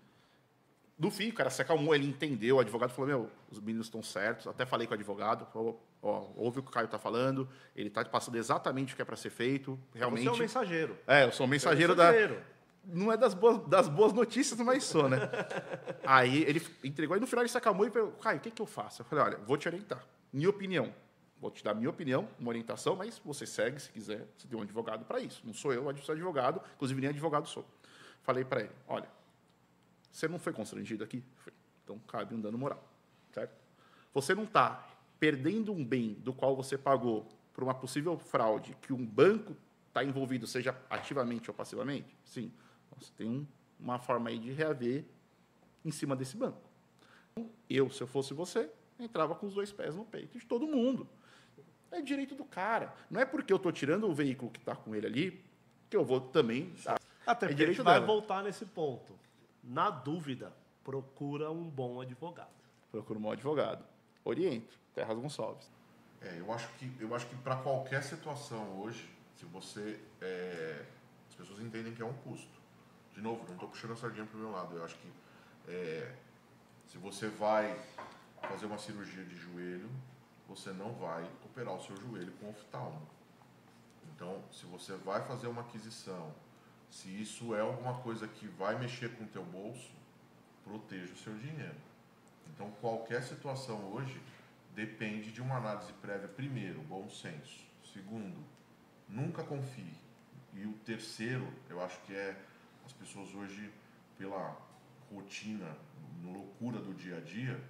No fim, o cara se acalmou, ele entendeu, o advogado falou, meu, os meninos estão certos. Até falei com o advogado, falou, ó, ouve o que o Caio está falando, ele está passando exatamente o que é para ser feito. Realmente. Você é um mensageiro. Eu sou um mensageiro Não é das boas notícias, mas sou, né? Aí ele entregou, e no final ele se acalmou e perguntou, Caio, o que eu faço? Eu falei, olha, vou te orientar. Minha opinião. Vou te dar minha opinião, uma orientação, mas você segue, se quiser, você tem um advogado para isso. Não sou eu, sou advogado, inclusive nem advogado sou. Falei para ele, olha, você não foi constrangido aqui? Então cabe um dano moral, certo? Você não está perdendo um bem do qual você pagou por uma possível fraude que um banco está envolvido, seja ativamente ou passivamente? Sim. Você tem uma forma aí de reaver em cima desse banco. Eu, se eu fosse você, entrava com os 2 pés no peito de todo mundo. É direito do cara. Não é porque eu estou tirando o veículo que está com ele ali que eu vou também... Até porque a gente vai voltar nesse ponto. Na dúvida, procura um bom advogado. Procura um bom advogado. Oriente, Terras Gonçalves. Eu acho que para qualquer situação hoje, se você... as pessoas entendem que é um custo. De novo, não estou puxando a sardinha para o meu lado. Eu acho que se você vai fazer uma cirurgia de joelho, você não vai operar o seu joelho com oftalmo. Então, se você vai fazer uma aquisição, se isso é alguma coisa que vai mexer com o teu bolso, proteja o seu dinheiro. Então, qualquer situação hoje depende de uma análise prévia. Primeiro, bom senso. Segundo, nunca confie. E o terceiro, eu acho que as pessoas hoje, pela rotina, loucura do dia a dia,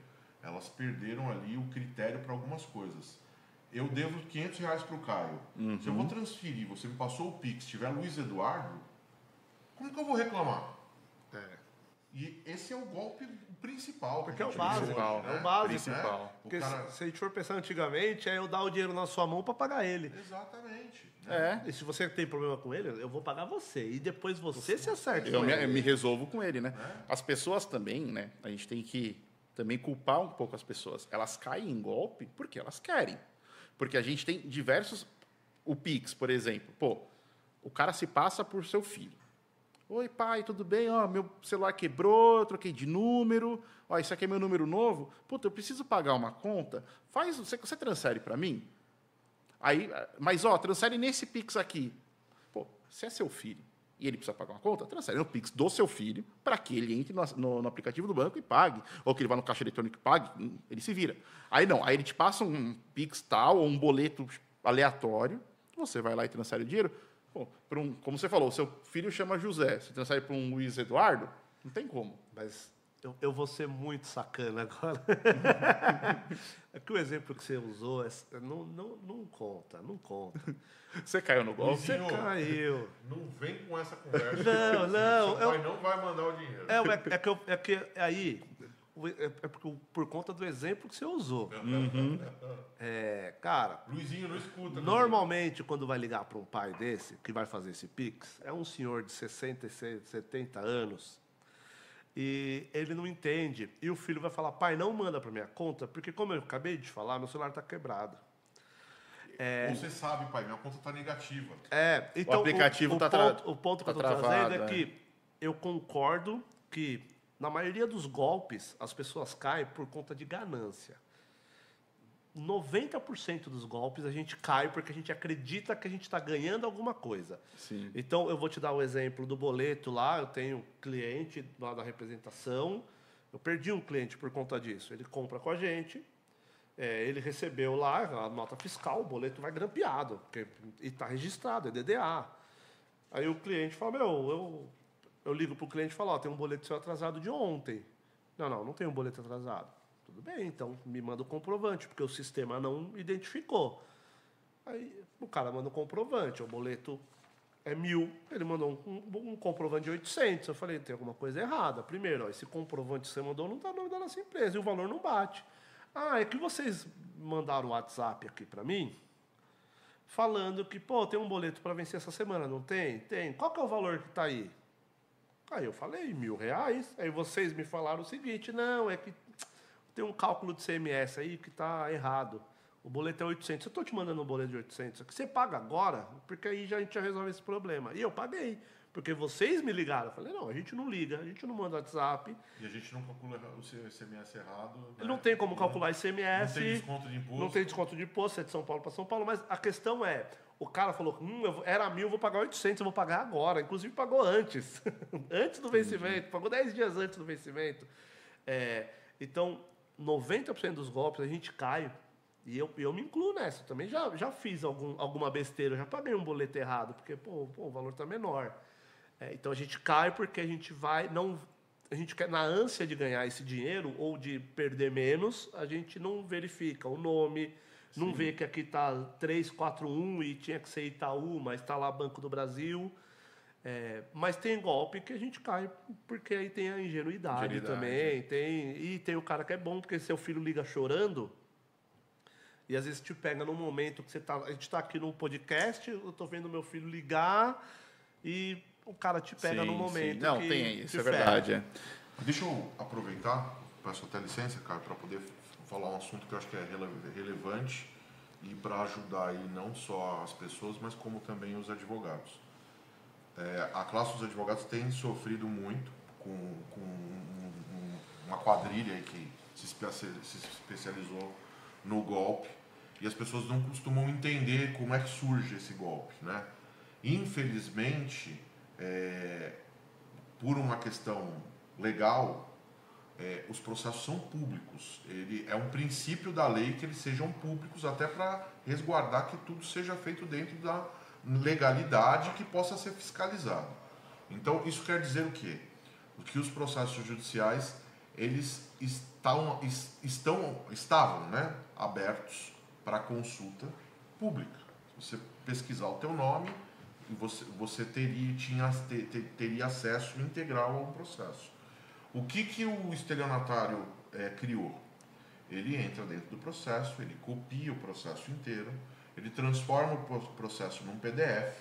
elas perderam ali o critério para algumas coisas. Eu devo R$500 para o Caio. Se eu vou transferir, você me passou o Pix, tiver Luiz Eduardo, como que eu vou reclamar? E esse é o golpe principal. Porque é o básico. Hoje, né? É o básico. Principal. Porque se a gente for pensar antigamente, é eu dar o dinheiro na sua mão para pagar ele. Exatamente. E se você tem problema com ele, eu vou pagar você. E depois você se acerta. Eu me resolvo com ele, né? As pessoas também, né? A gente tem que também culpar um pouco as pessoas. Elas caem em golpe porque elas querem. Porque a gente tem diversos... O Pix, por exemplo. Pô, o cara se passa por seu filho. Oi, pai, tudo bem? Ó, meu celular quebrou, eu troquei de número. Ó, isso aqui é meu número novo. Puta, eu preciso pagar uma conta. Você transfere para mim? Aí, mas, ó, transfere nesse Pix aqui. Pô, você é seu filho. e ele precisa pagar uma conta, transfere no Pix do seu filho para que ele entre no aplicativo do banco e pague. Ou que ele vá no caixa eletrônico e pague, ele se vira. Aí não, aí ele te passa um Pix tal ou um boleto aleatório, você vai lá e transfere o dinheiro. Pô, como você falou, seu filho chama José, você transfere para um Luiz Eduardo, não tem como. Mas eu vou ser muito sacana agora. É que o exemplo que você usou não conta, não conta. Você caiu no golpe? Você caiu. Não vem com essa conversa. Não. Seu pai não vai mandar o dinheiro. Aí, por conta do exemplo que você usou. Cara, Luizinho não escuta. normalmente, quando vai ligar para um pai desse, que vai fazer esse Pix, é um senhor de 66, 70 anos, e ele não entende. E o filho vai falar, pai, não manda para minha conta, porque como eu acabei de falar, meu celular está quebrado. Você sabe, pai, minha conta está negativa. Então, o aplicativo o ponto que eu estou trazendo é que eu concordo que, na maioria dos golpes, as pessoas caem por conta de ganância. 90% dos golpes a gente cai porque a gente acredita que a gente está ganhando alguma coisa. Sim. Então, eu vou te dar o exemplo do boleto lá. Eu tenho um cliente lá da representação. Eu perdi um cliente por conta disso. Ele compra com a gente. Ele recebeu lá a nota fiscal, o boleto vai grampeado. E está registrado, é DDA. Aí o cliente fala, eu ligo para o cliente e falo, tem um boleto seu atrasado de ontem. Não tem um boleto atrasado. Tudo bem, então me manda o comprovante, porque o sistema não identificou. Aí o cara manda o comprovante, o boleto é 1.000, ele mandou um comprovante de 800. Eu falei, tem alguma coisa errada. Primeiro, esse comprovante que você mandou não está no nome da nossa empresa e o valor não bate. É que vocês mandaram o WhatsApp aqui para mim, falando que, tem um boleto para vencer essa semana, não tem? Tem. Qual que é o valor que está aí? Aí eu falei, R$1.000. Aí vocês me falaram o seguinte, não, é que tem um cálculo de CMS aí que está errado. O boleto é 800. Eu estou te mandando um boleto de 800. Que você paga agora, porque aí a gente já resolve esse problema. E eu paguei, porque vocês me ligaram. Eu falei, não, a gente não liga, a gente não manda WhatsApp. E a gente não calcula o ICMS errado. Né? Não tem como calcular ICMS. Não tem desconto de imposto. Não tem desconto de imposto, é de São Paulo para São Paulo. Mas a questão é, o cara falou, era 1.000, eu vou pagar 800, eu vou pagar agora. Inclusive pagou antes. Antes do vencimento. Pagou 10 dias antes do vencimento. Então, 90% dos golpes a gente cai. E eu me incluo nessa. Eu também já fiz alguma besteira. Eu já paguei um boleto errado, porque o valor está menor. Então a gente cai porque a gente a gente quer, na ânsia de ganhar esse dinheiro ou de perder menos, a gente não verifica o nome, não vê que aqui está 341 e tinha que ser Itaú, mas está lá Banco do Brasil. Mas tem golpe que a gente cai porque aí tem a ingenuidade também. Tem o cara que é bom, porque seu filho liga chorando e às vezes te pega num momento que a gente está aqui num podcast, eu estou vendo meu filho ligar e o cara te pega num momento. Não, tem isso, é verdade. Deixa eu aproveitar, peço até licença, cara, para poder falar um assunto que eu acho que é relevante e para ajudar aí não só as pessoas, mas como também os advogados. A classe dos advogados tem sofrido muito com uma quadrilha aí que se especializou no golpe e as pessoas não costumam entender como é que surge esse golpe, né? Infelizmente, por uma questão legal, os processos são públicos. É um princípio da lei que eles sejam públicos até para resguardar que tudo seja feito dentro da legalidade que possa ser fiscalizado. Então, isso quer dizer o quê? Que os processos judiciais eles estavam, né, abertos para consulta pública. Se você pesquisar o teu nome, você teria acesso integral ao processo. O que o estelionatário criou? Ele entra dentro do processo, ele copia o processo inteiro, ele transforma o processo num PDF,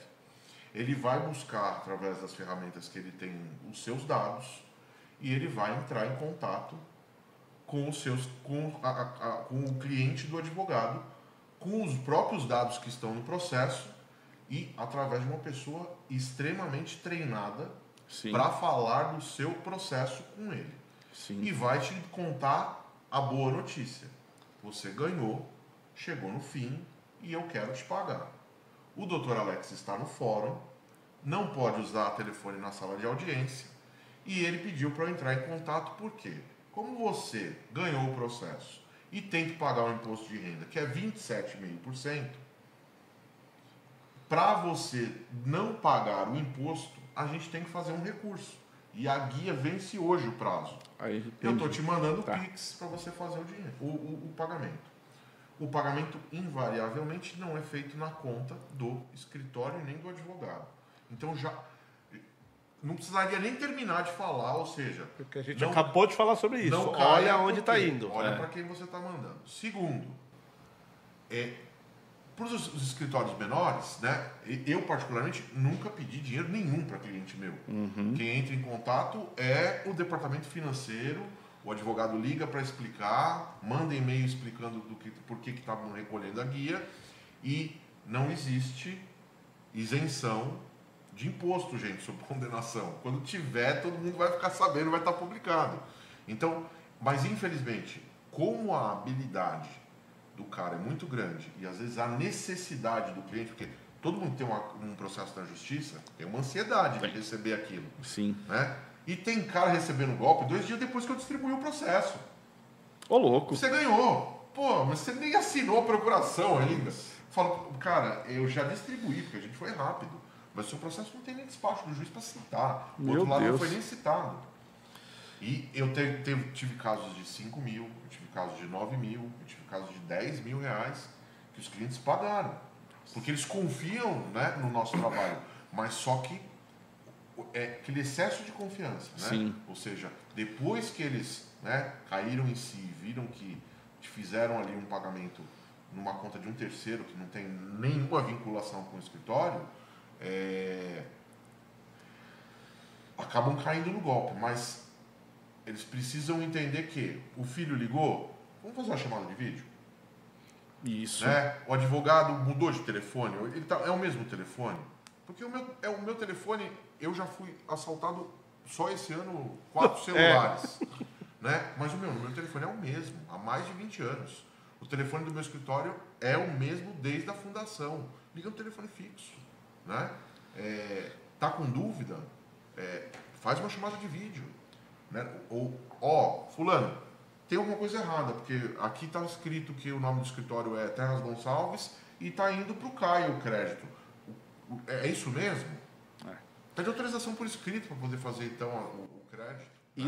ele vai buscar, através das ferramentas que ele tem, os seus dados, e ele vai entrar em contato com o cliente do advogado, com os próprios dados que estão no processo e através de uma pessoa extremamente treinada para falar do seu processo com ele. Sim. E vai te contar a boa notícia. Você ganhou, chegou no fim e eu quero te pagar. O Dr. Alex está no fórum, não pode usar telefone na sala de audiência. E ele pediu para eu entrar em contato, por quê? Como você ganhou o processo e tem que pagar o imposto de renda, que é 27,5%, para você não pagar o imposto, a gente tem que fazer um recurso. E a guia vence hoje o prazo. Eu estou te mandando o Pix para você fazer o dinheiro, o pagamento. O pagamento, invariavelmente, não é feito na conta do escritório nem do advogado. Então, já não precisaria nem terminar de falar, ou seja... Porque a gente acabou de falar sobre isso. Olha onde está indo. Olha para quem você está mandando. Segundo, para os escritórios menores, né, eu, particularmente, nunca pedi dinheiro nenhum para cliente meu. Quem entra em contato é o departamento financeiro, o advogado liga para explicar, manda e-mail explicando por que estavam recolhendo a guia, e não existe isenção de imposto, gente, sobre condenação. Quando tiver, todo mundo vai ficar sabendo, vai estar publicado. Então, mas infelizmente, como a habilidade do cara é muito grande e às vezes a necessidade do cliente, porque todo mundo tem um processo na justiça, tem uma ansiedade de receber aquilo. Sim. Né? E tem cara recebendo golpe 2 dias depois que eu distribuí o processo. Ô, louco. Você ganhou. Pô, mas você nem assinou a procuração ainda. Falo, cara, eu já distribuí, porque a gente foi rápido. Mas o seu processo não tem nem despacho do juiz para citar. O outro lado não foi nem citado. E eu tive casos de 5 mil, eu tive casos de 9 mil, eu tive casos de 10 mil reais que os clientes pagaram. Porque eles confiam, né, no nosso trabalho. Mas só que é aquele excesso de confiança. Né? Sim. Ou seja, depois que eles, né, caíram em si, viram que fizeram ali um pagamento numa conta de um terceiro que não tem nenhuma vinculação com o escritório, acabam caindo no golpe. Mas eles precisam entender que o filho ligou, vamos fazer uma chamada de vídeo? Isso. Né? O advogado mudou de telefone, é o mesmo telefone? Porque o meu telefone, eu já fui assaltado só esse ano 4 celulares. Né? Mas o meu telefone é o mesmo, há mais de 20 anos. O telefone do meu escritório é o mesmo desde a fundação. Liga no telefone fixo. Né? Tá com dúvida? Faz uma chamada de vídeo. Né? Ou, fulano, tem alguma coisa errada, porque aqui está escrito que o nome do escritório é Terras Gonçalves e está indo para o Caio o crédito. É isso mesmo? Pede autorização por escrito para poder fazer, então, o crédito. Né?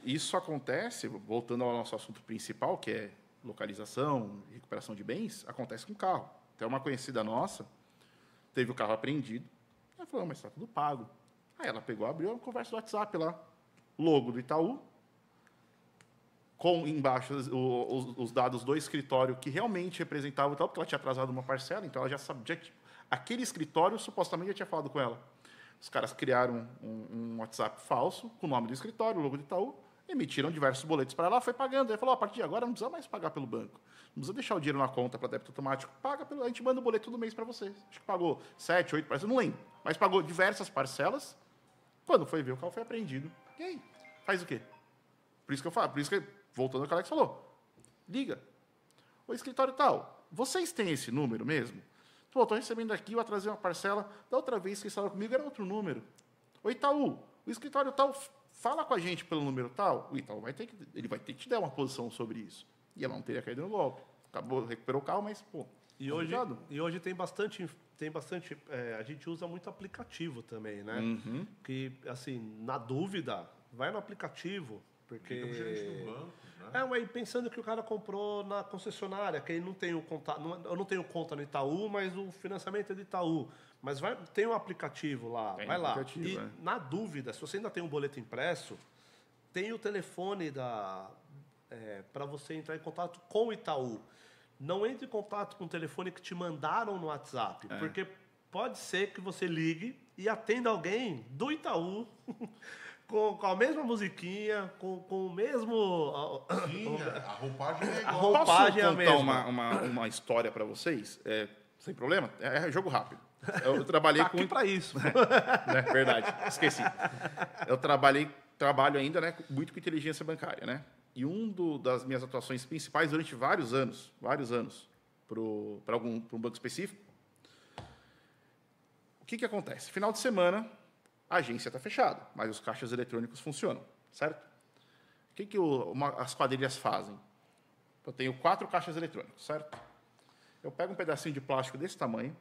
Isso acontece, voltando ao nosso assunto principal, que é localização e recuperação de bens, acontece com carro. Tem uma conhecida nossa, teve o carro apreendido, ela falou, mas está tudo pago. Aí ela pegou, abriu uma conversa do WhatsApp lá, logo do Itaú, com embaixo os dados do escritório que realmente representava o Itaú, porque ela tinha atrasado uma parcela, então ela já sabia, aquele escritório supostamente já tinha falado com ela. Os caras criaram um WhatsApp falso, com o nome do escritório, o logo do Itaú, emitiram diversos boletos para ela, foi pagando. Aí falou, a partir de agora não precisa mais pagar pelo banco. Não precisa deixar o dinheiro na conta para débito automático. A gente manda o boleto todo mês para você. Acho que pagou 7, 8 parcelas, não lembro. Mas pagou diversas parcelas. Quando foi ver, o carro foi apreendido. E aí? Faz o quê? Por isso que eu falo, voltando ao que o Alex falou. Liga. O escritório tal, vocês têm esse número mesmo? Pô, estou recebendo aqui, eu atrasei uma parcela. Da outra vez que estava comigo era outro número. O Itaú, o escritório tal, fala com a gente pelo número tal. O Itaú vai ter que te dar uma posição sobre isso. E ela não teria caído no golpe. Acabou, recuperou o carro, mas, pô... E hoje tem bastante a gente usa muito aplicativo também, né? Uhum. Que, assim, na dúvida, vai no aplicativo, porque... Liga pro gerente do banco, né? Mas pensando que o cara comprou na concessionária, que ele não tem eu não tenho conta no Itaú, mas o financiamento é do Itaú. Mas tem um aplicativo lá, vai lá. E, na dúvida, se você ainda tem um boleto impresso, tem o telefone para você entrar em contato com o Itaú. Não entre em contato com o telefone que te mandaram no WhatsApp, porque pode ser que você ligue e atenda alguém do Itaú com a mesma musiquinha, com o mesmo... Sim, a roupagem é igual. A roupagem é a Posso mesma. contar uma história para vocês? Sem problema? É jogo rápido. Eu trabalhei tá aqui para isso. Verdade, esqueci. Eu trabalho ainda, né, muito com inteligência bancária, né? E das minhas atuações principais durante vários anos, para um banco específico, O que acontece? Final de semana, a agência está fechada, mas os caixas eletrônicos funcionam, certo? O que as quadrilhas fazem? Eu tenho 4 caixas eletrônicos, certo? Eu pego um pedacinho de plástico desse tamanho,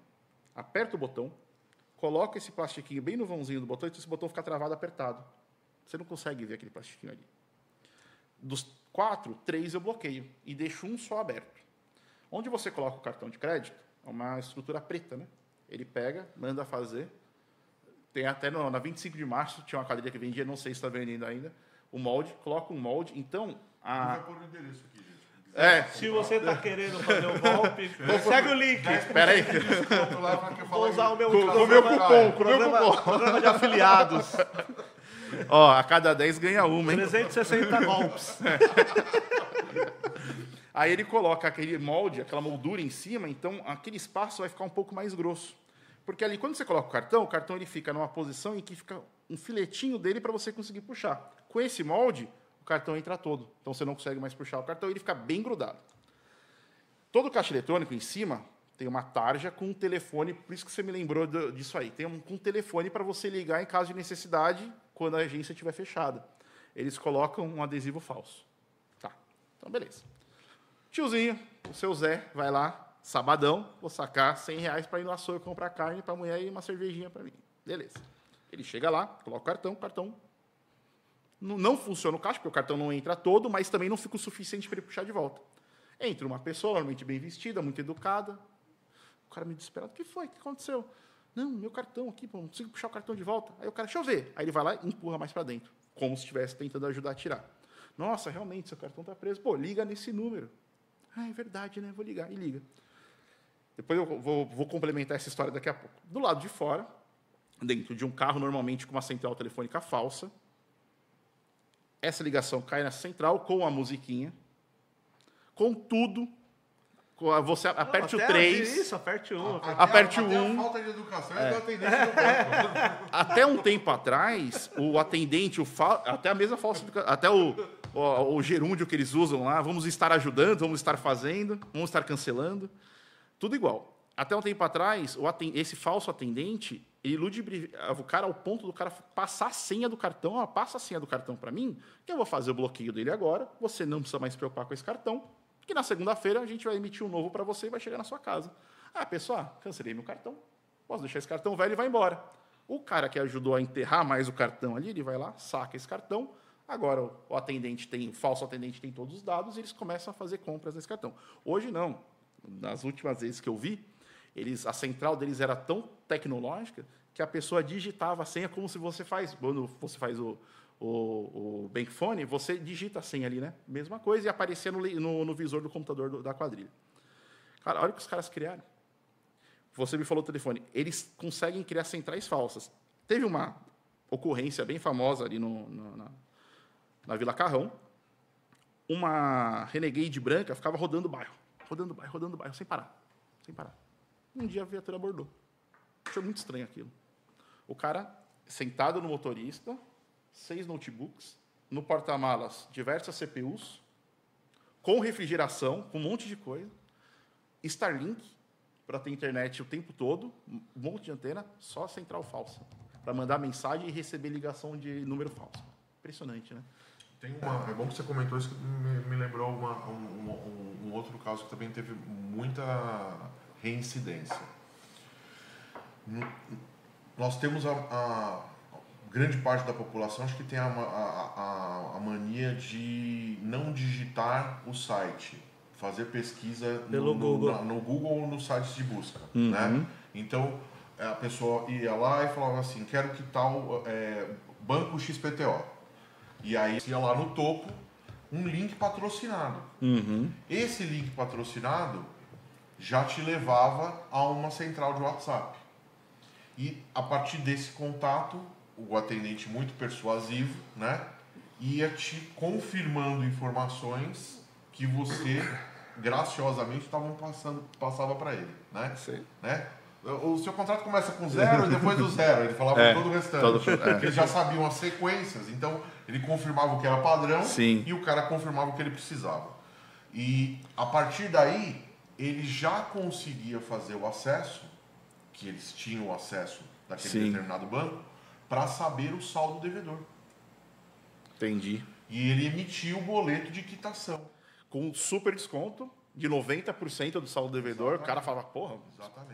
aperto o botão, coloco esse plastiquinho bem no vãozinho do botão, e esse botão fica travado, apertado. Você não consegue ver aquele plastiquinho ali. Dos 4, 3 eu bloqueio e deixo um só aberto. Onde você coloca o cartão de crédito, é uma estrutura preta, né? Ele pega, manda fazer. Tem até na 25 de março, tinha uma quadrilha que vendia, não sei se está vendendo ainda, o molde, coloca um molde. Então, Vai pôr o endereço aqui, gente. Se você está querendo fazer o golpe, segue o link. Espera aí. Vou usar o meu programa de afiliados. Ó, a cada 10 ganha uma, hein? 360 golpes. Aí ele coloca aquele molde, aquela moldura em cima, então aquele espaço vai ficar um pouco mais grosso. Porque ali, quando você coloca o cartão ele fica numa posição em que fica um filetinho dele para você conseguir puxar. Com esse molde, o cartão entra todo. Então você não consegue mais puxar o cartão, ele fica bem grudado. Todo caixa eletrônico em cima tem uma tarja com um telefone, por isso que você me lembrou disso aí. Tem um telefone para você ligar em caso de necessidade, quando a agência estiver fechada. Eles colocam um adesivo falso. Tá, então beleza. Tiozinho, o seu Zé, vai lá, sabadão, vou sacar R$100 para ir no açougue comprar carne para a mulher e uma cervejinha para mim. Beleza. Ele chega lá, coloca o cartão não funciona o caixa, porque o cartão não entra todo, mas também não fica o suficiente para ele puxar de volta. Entra uma pessoa, normalmente bem vestida, muito educada. O cara me desesperado, o que foi? O que aconteceu? Não, meu cartão aqui, não consigo puxar o cartão de volta. Aí o cara, deixa eu ver. Aí ele vai lá e empurra mais para dentro, como se estivesse tentando ajudar a tirar. Nossa, realmente, seu cartão está preso. Pô, liga nesse número. Ah, é verdade, né? Vou ligar. E liga. Depois eu vou complementar essa história daqui a pouco. Do lado de fora, dentro de um carro, normalmente com uma central telefônica falsa, essa ligação cai na central com a musiquinha, com tudo. Você aperte o 3. Isso, aperte o 1. Aperte o 1. A falta de educação é do atendente do banco. Até um tempo atrás, o atendente, até a mesma falsa educação, até o gerúndio que eles usam lá, vamos estar ajudando, vamos estar fazendo, vamos estar cancelando, tudo igual. Até um tempo atrás, esse falso atendente, ele ludibriava o cara ao ponto do cara passar a senha do cartão. Passa a senha do cartão para mim, que eu vou fazer o bloqueio dele agora, você não precisa mais se preocupar com esse cartão, que na segunda-feira a gente vai emitir um novo para você e vai chegar na sua casa. Pessoal, cancelei meu cartão, posso deixar esse cartão velho e vai embora. O cara que ajudou a enterrar mais o cartão ali, ele vai lá, saca esse cartão, agora o falso atendente tem todos os dados e eles começam a fazer compras nesse cartão. Hoje não. Nas últimas vezes que eu vi, a central deles era tão tecnológica que a pessoa digitava a senha como se você faz, quando você faz o Bankphone, você digita a senha ali, né? Mesma coisa, e aparecia no visor do computador da quadrilha. Cara, olha o que os caras criaram. Você me falou do telefone. Eles conseguem criar centrais falsas. Teve uma ocorrência bem famosa ali na Vila Carrão. Uma Renegade branca ficava rodando o bairro, sem parar. Um dia a viatura abordou. Achei muito estranho aquilo. O cara sentado no motorista, 6 notebooks, no porta-malas, diversas CPUs, com refrigeração, com um monte de coisa, Starlink, para ter internet o tempo todo, um monte de antena, só central falsa, para mandar mensagem e receber ligação de número falso. Impressionante, né? É bom que você comentou isso, que me lembrou um outro caso que também teve muita reincidência. Nós temos a grande parte da população, acho que tem a mania de não digitar o site, fazer pesquisa no Google ou nos sites de busca. Né? Então, a pessoa ia lá e falava assim, quero que tal Banco XPTO. E aí ia lá no topo um link patrocinado. Esse link patrocinado já te levava a uma central de WhatsApp. E a partir desse contato, o atendente muito persuasivo, né, ia te confirmando informações que você graciosamente passava para ele, né? Sim. Né? O seu contrato começa com 0 e depois do 0. Ele falava todo o restante. Porque eles já sabiam as sequências. Então, ele confirmava o que era padrão. Sim. E o cara confirmava o que ele precisava. E, a partir daí, ele já conseguia fazer o acesso, que eles tinham acesso daquele determinado banco para saber o saldo devedor. Entendi. E ele emitiu o boleto de quitação. Com super desconto de 90% do saldo devedor, o cara falava, porra,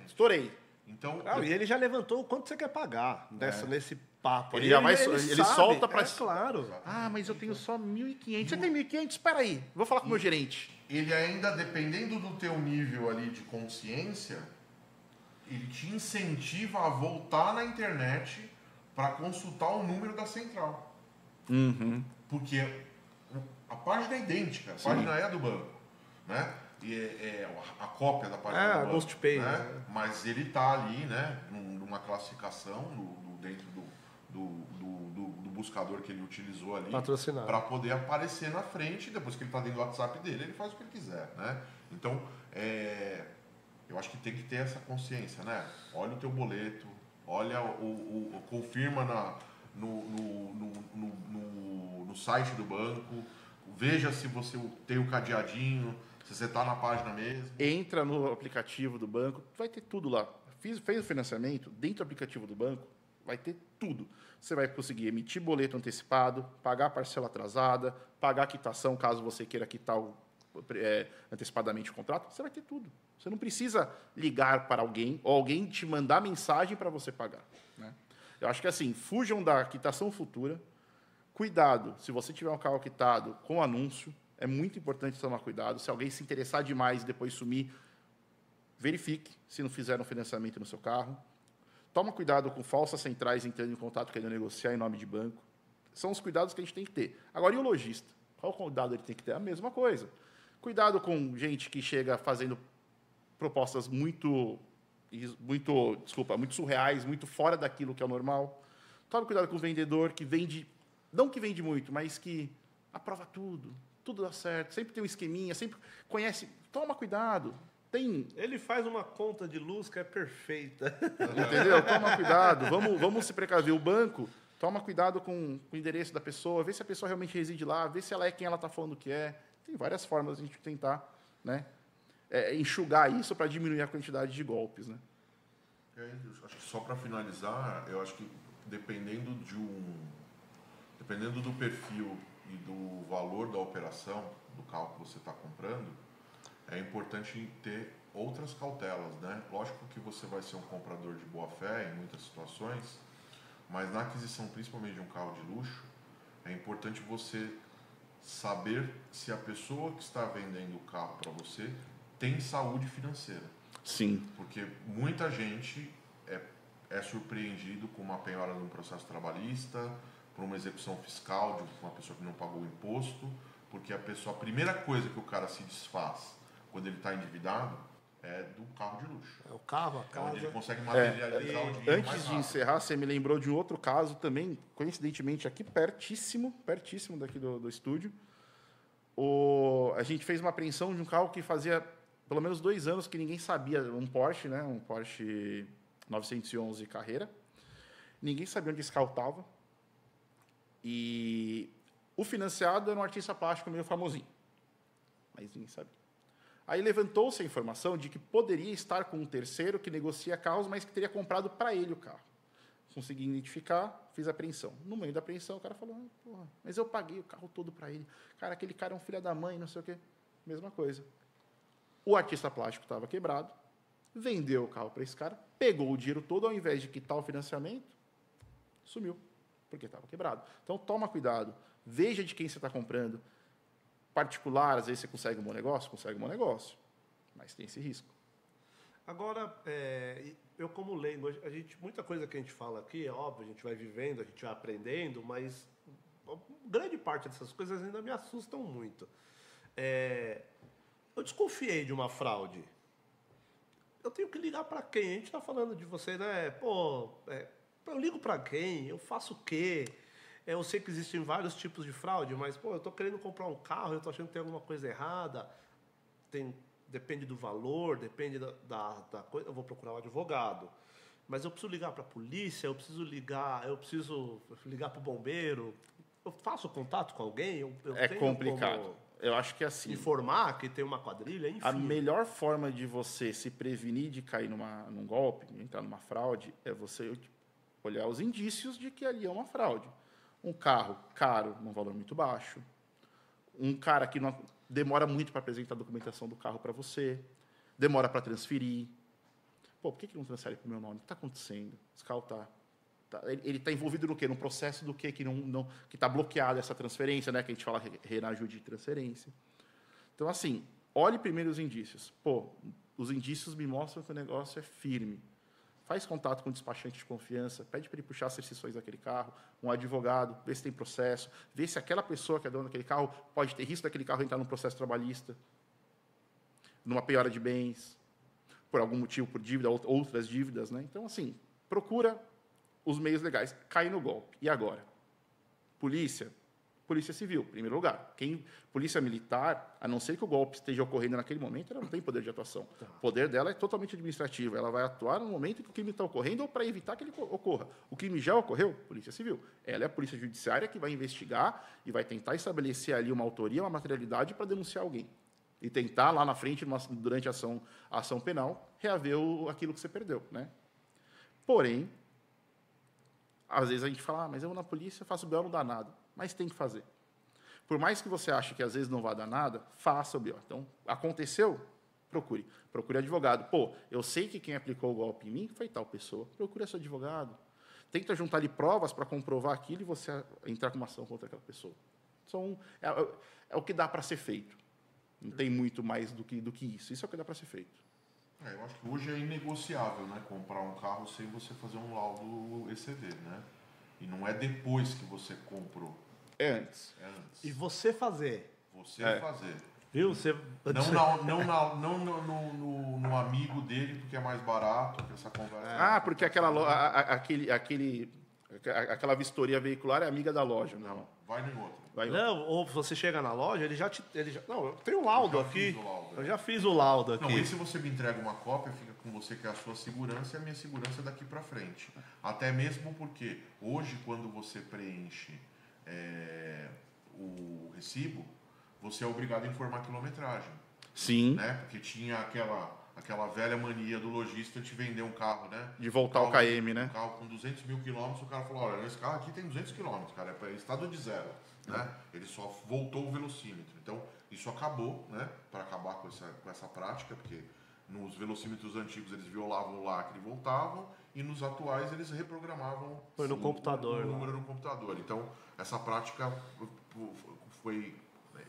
estourei. Então, e ele já levantou o quanto você quer pagar nesse papo. Ele solta para... claro. Mas eu tenho só 1.500. Você tem 1.500? Espera aí, vou falar com o meu gerente. Ele ainda, dependendo do teu nível ali de consciência, ele te incentiva a voltar na internet para consultar o número da central. Uhum. Porque a página é idêntica, a página é do banco, né? E a cópia da página do banco, GhostPay, né? Mas ele está ali, né? Numa classificação dentro do buscador que ele utilizou ali para poder aparecer na frente. Depois que ele está dentro do WhatsApp dele, ele faz o que ele quiser, né? Então, eu acho que tem que ter essa consciência, né? Olha o teu boleto, olha confirma no site do banco, veja se você tem o cadeadinho, se você está na página mesmo. Entra no aplicativo do banco, vai ter tudo lá. Fez o financiamento, dentro do aplicativo do banco, vai ter tudo. Você vai conseguir emitir boleto antecipado, pagar parcela atrasada, pagar quitação, caso você queira quitar antecipadamente o contrato, você vai ter tudo. Você não precisa ligar para alguém ou alguém te mandar mensagem para você pagar, né? Eu acho que assim, fujam da quitação futura. Cuidado, se você tiver um carro quitado com anúncio, é muito importante tomar cuidado. Se alguém se interessar demais e depois sumir, verifique se não fizeram financiamento no seu carro. Toma cuidado com falsas centrais entrando em contato querendo negociar em nome de banco. São os cuidados que a gente tem que ter. Agora, e o lojista? Qual cuidado ele tem que ter? A mesma coisa. Cuidado com gente que chega fazendo propostas muito surreais, muito fora daquilo que é o normal. Tome cuidado com o vendedor que vende, não que vende muito, mas que aprova tudo dá certo, sempre tem um esqueminha, sempre conhece. Toma cuidado. Ele faz uma conta de luz que é perfeita. Entendeu? Toma cuidado. Vamos se precaver. O banco, toma cuidado com o endereço da pessoa, vê se a pessoa realmente reside lá, vê se ela é quem ela está falando que é. Tem várias formas de a gente tentar, né, enxugar isso para diminuir a quantidade de golpes, né? Acho que só para finalizar, eu acho que dependendo do perfil e do valor da operação do carro que você está comprando, é importante ter outras cautelas, né? Lógico que você vai ser um comprador de boa fé em muitas situações, mas na aquisição, principalmente de um carro de luxo, é importante você saber se a pessoa que está vendendo o carro para você tem saúde financeira. Sim. Porque muita gente é surpreendido com uma penhora de um processo trabalhista, por uma execução fiscal de uma pessoa que não pagou o imposto, porque a primeira coisa que o cara se desfaz quando ele está endividado é do carro de luxo. É o carro, a casa. Onde ele consegue materializar o dinheiro mais Antes de rápido. encerrar, você me lembrou de um outro caso também, coincidentemente aqui pertíssimo daqui do estúdio. A gente fez uma apreensão de um carro que fazia pelo menos 2 anos que ninguém sabia, um Porsche, né? Um Porsche 911 Carrera. Ninguém sabia onde esse carro estava. E o financiado era um artista plástico meio famosinho. Mas ninguém sabia. Aí levantou-se a informação de que poderia estar com um terceiro que negocia carros, mas que teria comprado para ele o carro. Consegui identificar, fiz a apreensão. No meio da apreensão, o cara falou, porra, mas eu paguei o carro todo para ele. Cara, aquele cara é um filho da mãe, não sei o quê. Mesma coisa. O artista plástico estava quebrado, vendeu o carro para esse cara, pegou o dinheiro todo, ao invés de quitar o financiamento, sumiu, porque estava quebrado. Então, toma cuidado. Veja de quem você está comprando. Particular, às vezes você consegue um bom negócio, mas tem esse risco. Agora, eu como leigo, muita coisa que a gente fala aqui, é óbvio, a gente vai vivendo, a gente vai aprendendo, mas grande parte dessas coisas ainda me assustam muito. Eu desconfiei de uma fraude. Eu tenho que ligar para quem? A gente está falando de você, né? Eu ligo para quem? Eu faço o quê? Eu sei que existem vários tipos de fraude, mas, eu estou querendo comprar um carro, eu estou achando que tem alguma coisa errada. Depende do valor, depende da coisa. Eu vou procurar um advogado. Mas eu preciso ligar para a polícia, eu preciso ligar para o bombeiro. Eu faço contato com alguém? Eu é complicado. Eu acho que é assim. Informar que tem uma quadrilha, enfim. A melhor forma de você se prevenir de cair num golpe, entrar numa fraude, é você olhar os indícios de que ali é uma fraude. Um carro caro, num valor muito baixo. Um cara que não demora muito para apresentar a documentação do carro para você. Demora para transferir. Pô, por que não transfere para o meu nome? O que está acontecendo? Esse carro ele está envolvido no quê? No processo do quê? Que está bloqueado essa transferência, né? Que a gente fala reajuste de transferência. Então, assim, olhe primeiro os indícios. Pô, os indícios me mostram que o negócio é firme. Faz contato com o despachante de confiança, pede para ele puxar as certificações daquele carro, um advogado, vê se tem processo, vê se aquela pessoa que é dona daquele carro pode ter risco daquele carro entrar num processo trabalhista, numa penhora de bens, por algum motivo, por dívida, outras dívidas. Né? Então, assim, procura os meios legais. Cai no golpe. E agora? Polícia Civil, em primeiro lugar. Polícia Militar, a não ser que o golpe esteja ocorrendo naquele momento, ela não tem poder de atuação. O poder dela é totalmente administrativo. Ela vai atuar no momento em que o crime está ocorrendo ou para evitar que ele ocorra. O crime já ocorreu? Polícia Civil. Ela é a Polícia Judiciária que vai investigar e vai tentar estabelecer ali uma autoria, uma materialidade para denunciar alguém. E tentar, lá na frente, durante a ação penal, reaver aquilo que você perdeu. Né? Porém, às vezes a gente fala, mas eu vou na polícia, faço o BO, não dá nada. Mas tem que fazer. Por mais que você ache que às vezes não vai dar nada, faça o BO. Então, aconteceu? Procure. Procure advogado. Pô, eu sei que quem aplicou o golpe em mim foi tal pessoa. Procure seu advogado. Tenta juntar ali provas para comprovar aquilo e você entrar com uma ação contra aquela pessoa. É o que dá para ser feito. Não tem muito mais do que isso. Isso é o que dá para ser feito. Eu acho que hoje é inegociável, né, comprar um carro sem você fazer um laudo ECV, né? E não é depois que você comprou. É antes. É antes. E você fazer. Você fazer. Viu? Você... Não no amigo dele, porque é mais barato, porque essa conversa... Porque aquela vistoria veicular é amiga da loja. Não. Vai no outro. Não, ou você chega na loja, ele já... Não, eu tenho um laudo aqui. Eu já fiz o laudo aqui. Não, e se você me entrega uma cópia, fica com você que é a sua segurança e a minha segurança daqui para frente. Até mesmo porque hoje, quando você preenche o recibo, você é obrigado a informar a quilometragem. Sim. Né? Porque tinha aquela velha mania do lojista de vender um carro, né? De voltar ao KM, né? Um carro com 200 mil quilômetros, o cara falou, olha, esse carro aqui tem 200 quilômetros, cara, é estado de zero. Né? Ele só voltou o velocímetro. Então, isso acabou, né? Para acabar com essa prática, porque nos velocímetros antigos eles violavam o lacre e voltavam, e nos atuais eles reprogramavam no computador, o número no computador. Então, essa prática foi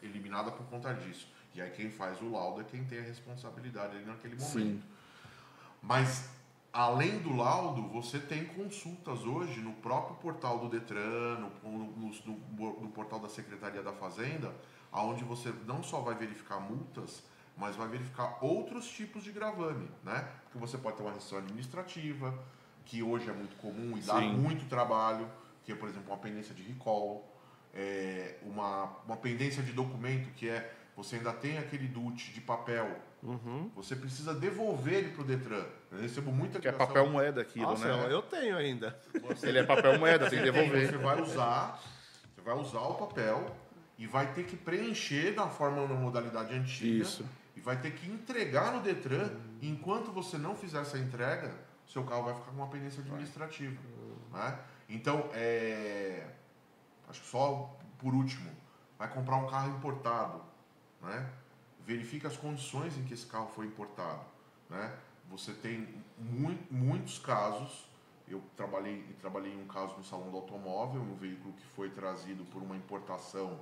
eliminada por conta disso. E aí quem faz o laudo é quem tem a responsabilidade ali naquele momento. Sim. Mas, além do laudo, você tem consultas hoje no próprio portal do Detran, no portal da Secretaria da Fazenda, onde você não só vai verificar multas, mas vai verificar outros tipos de gravame, né? Porque você pode ter uma restrição administrativa, que hoje é muito comum e dá muito trabalho, que é, por exemplo, uma pendência de recall, uma pendência de documento, que é você ainda tem aquele DUT de papel, você precisa devolver ele para o Detran. Eu recebo muita ligação. Que é papel moeda aquilo, Nossa, né? Eu tenho ainda. Ele é papel moeda, tem que devolver. Você vai usar o papel e vai ter que preencher da forma na modalidade antiga. Isso. E vai ter que entregar no Detran. E enquanto você não fizer essa entrega, seu carro vai ficar com uma pendência administrativa. Né? Então, acho que só por último, vai comprar um carro importado, né? Verifique as condições em que esse carro foi importado, né? Você tem muitos casos. Eu trabalhei em um caso no salão do automóvel, um veículo que foi trazido por uma importação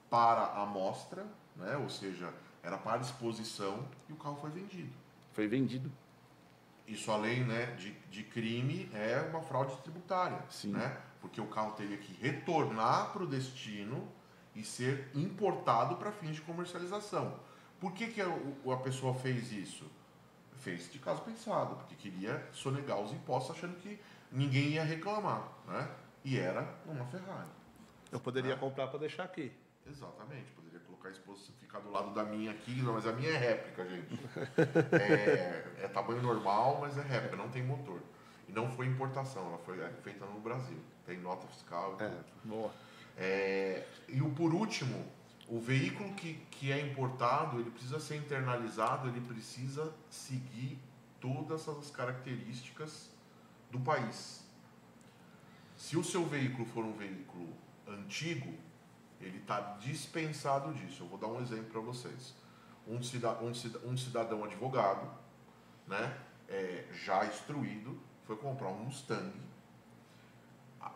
para amostra, né? Ou seja, era para exposição, e o carro foi vendido. Foi vendido. Isso, além, né, de crime, é uma fraude tributária. Sim. Né? Porque o carro teria que retornar para o destino e ser importado para fins de comercialização. Por que a pessoa fez isso? Fez de caso pensado, porque queria sonegar os impostos achando que ninguém ia reclamar. Né? E era uma Ferrari. Eu poderia comprar para deixar aqui. Exatamente, poderia colocar a exposição, ficar do lado da minha aqui, não, mas a minha é réplica, gente. É tamanho normal, mas é réplica, não tem motor. E não foi importação, ela foi feita no Brasil. Tem nota fiscal e tudo. Boa. Por último, o veículo que é importado, ele precisa ser internalizado, ele precisa seguir todas as características do país. Se o seu veículo for um veículo antigo, ele está dispensado disso. Eu vou dar um exemplo para vocês. Um cidadão advogado, né, já instruído, foi comprar um Mustang,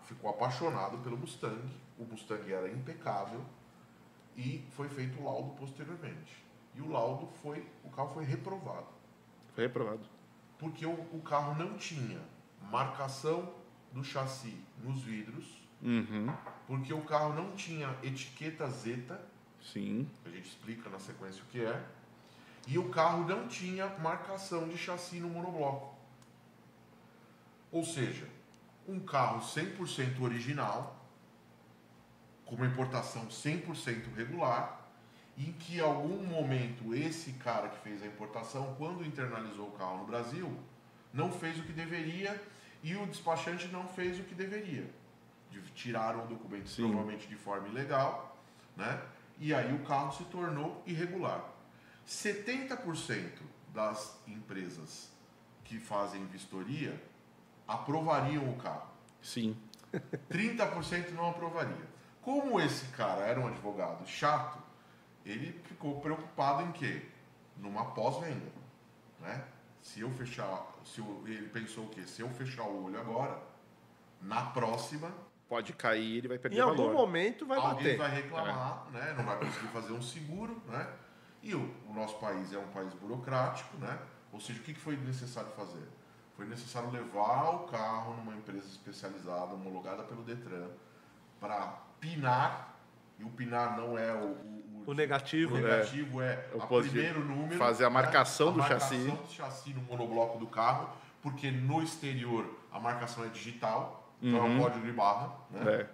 ficou apaixonado pelo Mustang, o Mustang era impecável e foi feito o laudo posteriormente. E o carro foi reprovado. Foi reprovado. Porque o carro não tinha marcação do chassi nos vidros, porque o carro não tinha etiqueta Zeta, Sim. a gente explica na sequência o que é, e o carro não tinha marcação de chassi no monobloco. Ou seja, um carro 100% original, com uma importação 100% regular, em que em algum momento esse cara que fez a importação, quando internalizou o carro no Brasil, não fez o que deveria e o despachante não fez o que deveria. Tiraram o documento provavelmente de forma ilegal, né? E aí o carro se tornou irregular. 70% das empresas que fazem vistoria aprovariam o carro. Sim. 30% não aprovaria. Como esse cara era um advogado chato, ele ficou preocupado em quê? Numa pós-venda, né? Ele pensou o quê? Se eu fechar o olho agora, na próxima... Pode cair, ele vai perder Em algum valor. momento vai Alguém bater. vai reclamar, né? Não vai conseguir fazer um seguro, né? E o nosso país é um país burocrático, né? Ou seja, o que foi necessário fazer? Foi necessário levar o carro numa empresa especializada, homologada pelo Detran, para pinar, e o pinar não é O negativo. o negativo é o o positivo. primeiro número. Fazer a marcação do a chassi. marcação do chassi no monobloco do carro, porque no exterior a marcação é digital, então é um código de barra, né?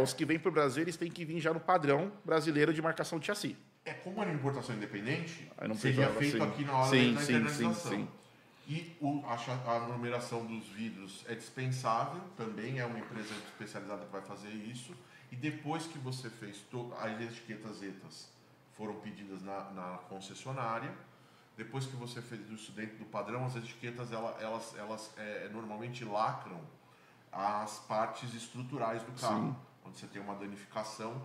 Os que vêm para o Brasil, eles têm que vir já no padrão brasileiro de marcação de chassi. Como é uma importação independente, Aí não seria precisava, feito sim. aqui na hora Sim, da sim, internalização. sim. E a numeração dos vidros é dispensável, também é uma empresa especializada que vai fazer isso. E depois que você fez as etiquetas Zetas foram pedidas na concessionária, depois que você fez isso dentro do padrão, as etiquetas elas normalmente lacram as partes estruturais do carro. Sim. Quando você tem uma danificação,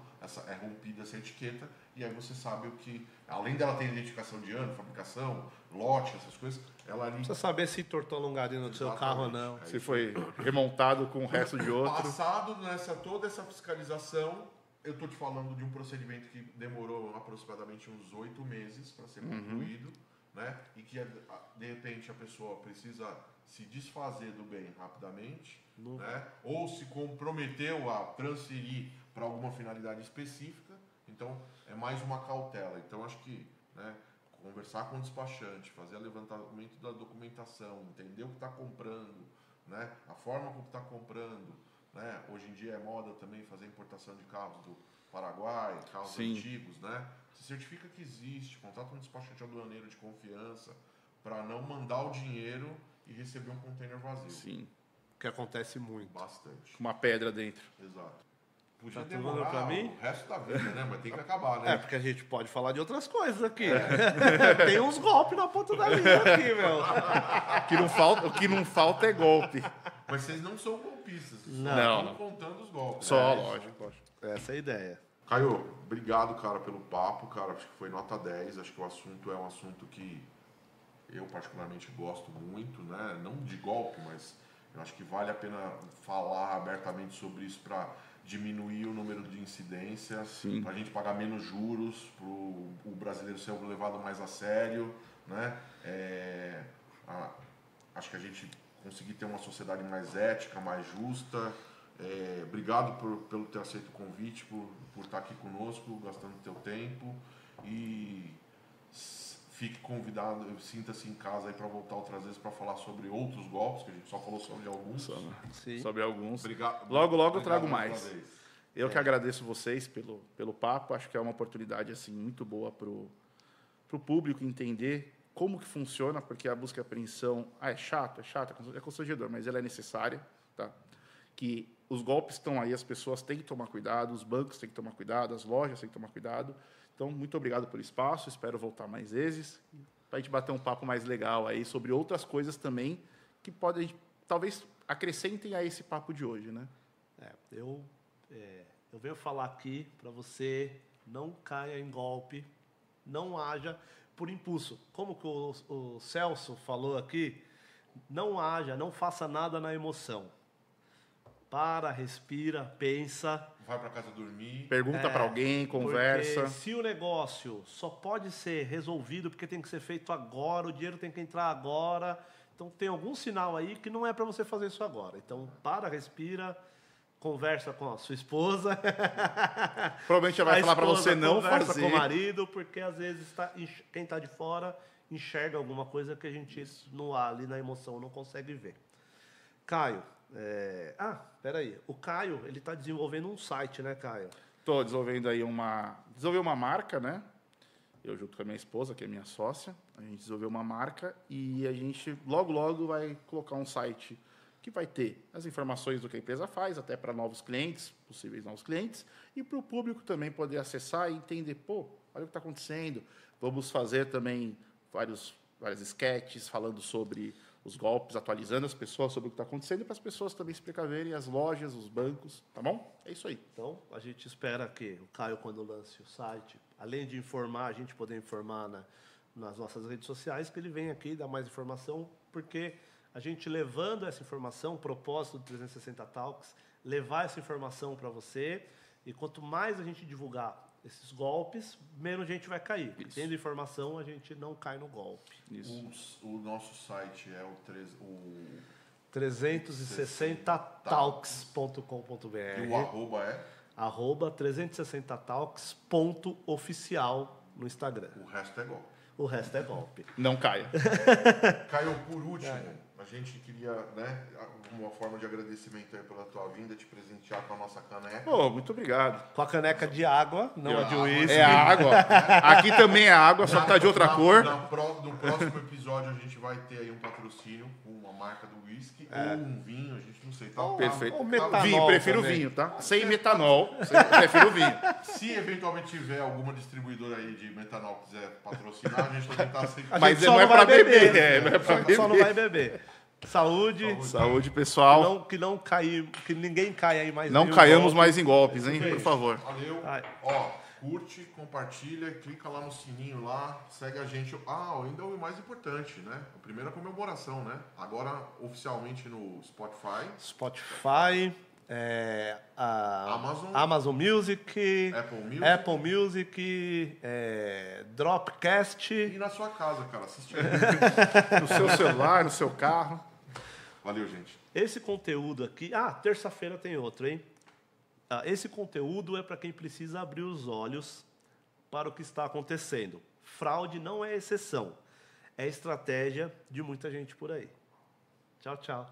é rompida essa etiqueta, e aí você sabe o que, além dela ter identificação de ano, fabricação, lote, essas coisas, ela ali... Precisa saber se tortou a longarina do seu carro ou não. Se foi remontado com o resto de outro. Passado toda essa fiscalização, eu estou te falando de um procedimento que demorou aproximadamente uns 8 meses para ser concluído, né? E que, de repente, a pessoa precisa se desfazer do bem rapidamente, né? Ou se comprometeu a transferir para alguma finalidade específica. Então, é mais uma cautela. Então, acho que, né, conversar com o despachante, fazer o levantamento da documentação, entender o que está comprando, né, a forma como está comprando, né? Hoje em dia é moda também fazer importação de carros do Paraguai, carros antigos, né? Se certifica que existe, contrata um despachante aduaneiro de confiança para não mandar o dinheiro e receber um container vazio. Sim. Que acontece muito. Bastante. Com uma pedra dentro. Exato. Podia Tá demorar pra mim? o resto da vida, né? Mas tem que acabar, né? Porque a gente pode falar de outras coisas aqui. Tem uns golpes na ponta da linha aqui, meu. O que não falta é golpe. Mas vocês não são golpistas. Não. Estão contando os golpes. Só, lógico. Essa é a ideia. Caio, obrigado, cara, pelo papo, cara. Acho que foi nota 10. Acho que o assunto é um assunto que eu particularmente gosto muito, né? Não de golpe, mas eu acho que vale a pena falar abertamente sobre isso para diminuir o número de incidências, para a gente pagar menos juros, para o brasileiro ser levado mais a sério, né? Acho que a gente conseguir ter uma sociedade mais ética, mais justa. Obrigado pelo ter aceito o convite, por estar aqui conosco, gastando do teu tempo, e fique convidado, sinta-se em casa aí para voltar outras vezes para falar sobre outros golpes, que a gente só falou sobre alguns. Sim. Sobre alguns. Obrigado. Logo eu trago mais mais. uma vez. Eu que agradeço vocês pelo papo. Acho que é uma oportunidade assim muito boa para o público entender como que funciona, porque a busca e apreensão é chato, é constrangedor, mas ela é necessária, tá? Que os golpes estão aí, as pessoas têm que tomar cuidado, os bancos têm que tomar cuidado, as lojas têm que tomar cuidado. Então, muito obrigado pelo espaço, espero voltar mais vezes, para a gente bater um papo mais legal aí sobre outras coisas também que podem, talvez, acrescentem a esse papo de hoje, né? Eu venho falar aqui para você não caia em golpe, não haja por impulso. Como que o Celso falou aqui, não faça nada na emoção. Para, respira, pensa. Vai para casa dormir. Pergunta para alguém, conversa. Porque se o negócio só pode ser resolvido porque tem que ser feito agora, o dinheiro tem que entrar agora, então tem algum sinal aí que não é para você fazer isso agora. Então, para, respira, conversa com a sua esposa. Provavelmente ela vai falar para você não conversa fazer. com o marido, porque às vezes quem está de fora enxerga alguma coisa que a gente ali na emoção não consegue ver. Caio, peraí. O Caio, ele está desenvolvendo um site, né, Caio? Estou desenvolvendo aí uma marca, né? Eu junto com a minha esposa, que é minha sócia, a gente desenvolveu uma marca e a gente logo vai colocar um site que vai ter as informações do que a empresa faz, até para novos clientes, possíveis novos clientes, e para o público também poder acessar e entender, olha o que está acontecendo. Vamos fazer também várias sketches falando sobre os golpes, atualizando as pessoas sobre o que está acontecendo, para as pessoas também se precaverem, as lojas, os bancos, tá bom? É isso aí. Então, a gente espera que o Caio, quando lance o site, além de informar, a gente poder informar nas nossas redes sociais, que ele venha aqui dar mais informação, porque a gente levando essa informação, o propósito do 360 Talks, levar essa informação para você, e quanto mais a gente divulgar esses golpes, menos gente vai cair. Isso. Tendo informação, a gente não cai no golpe. Isso. O nosso site é o 360talks.com.br. E o arroba é? @360talks.oficial no Instagram. O resto é golpe. O resto é golpe. Não caia. Caio, por último, a gente queria, né, uma forma de agradecimento aí pela tua vinda, te presentear com a nossa caneca. Muito obrigado. Com a caneca de água, não a de uísque. É a água. Aqui também é água, só que tá de outra cor. No próximo episódio a gente vai ter aí um patrocínio com uma marca do whisky ou um vinho, a gente não sei. Tá, Perfeito. Ou metanol Vinho, prefiro também. vinho, tá? Sem metanol, prefiro vinho. Se eventualmente tiver alguma distribuidora aí de metanol que quiser patrocinar, a gente também tá sempre... Mas só não é vai para beber. Não é pra beber. Só não vai beber. Saúde. Saúde, pessoal. Que ninguém caia aí mais. Não nenhum caiamos golpe. mais em golpes, hein? Por Gente, favor. Valeu. Ai. Ó, curte, compartilha, clica lá no sininho lá, segue a gente. Ainda o mais importante, né? A primeira comemoração, né? Agora oficialmente no Spotify, Amazon Music, Apple Music, Dropcast. E na sua casa, cara, assiste aí. No seu celular, no seu carro. Valeu, gente. Esse conteúdo aqui... terça-feira tem outro, hein? Esse conteúdo é para quem precisa abrir os olhos para o que está acontecendo. Fraude não é exceção. É estratégia de muita gente por aí. Tchau, tchau.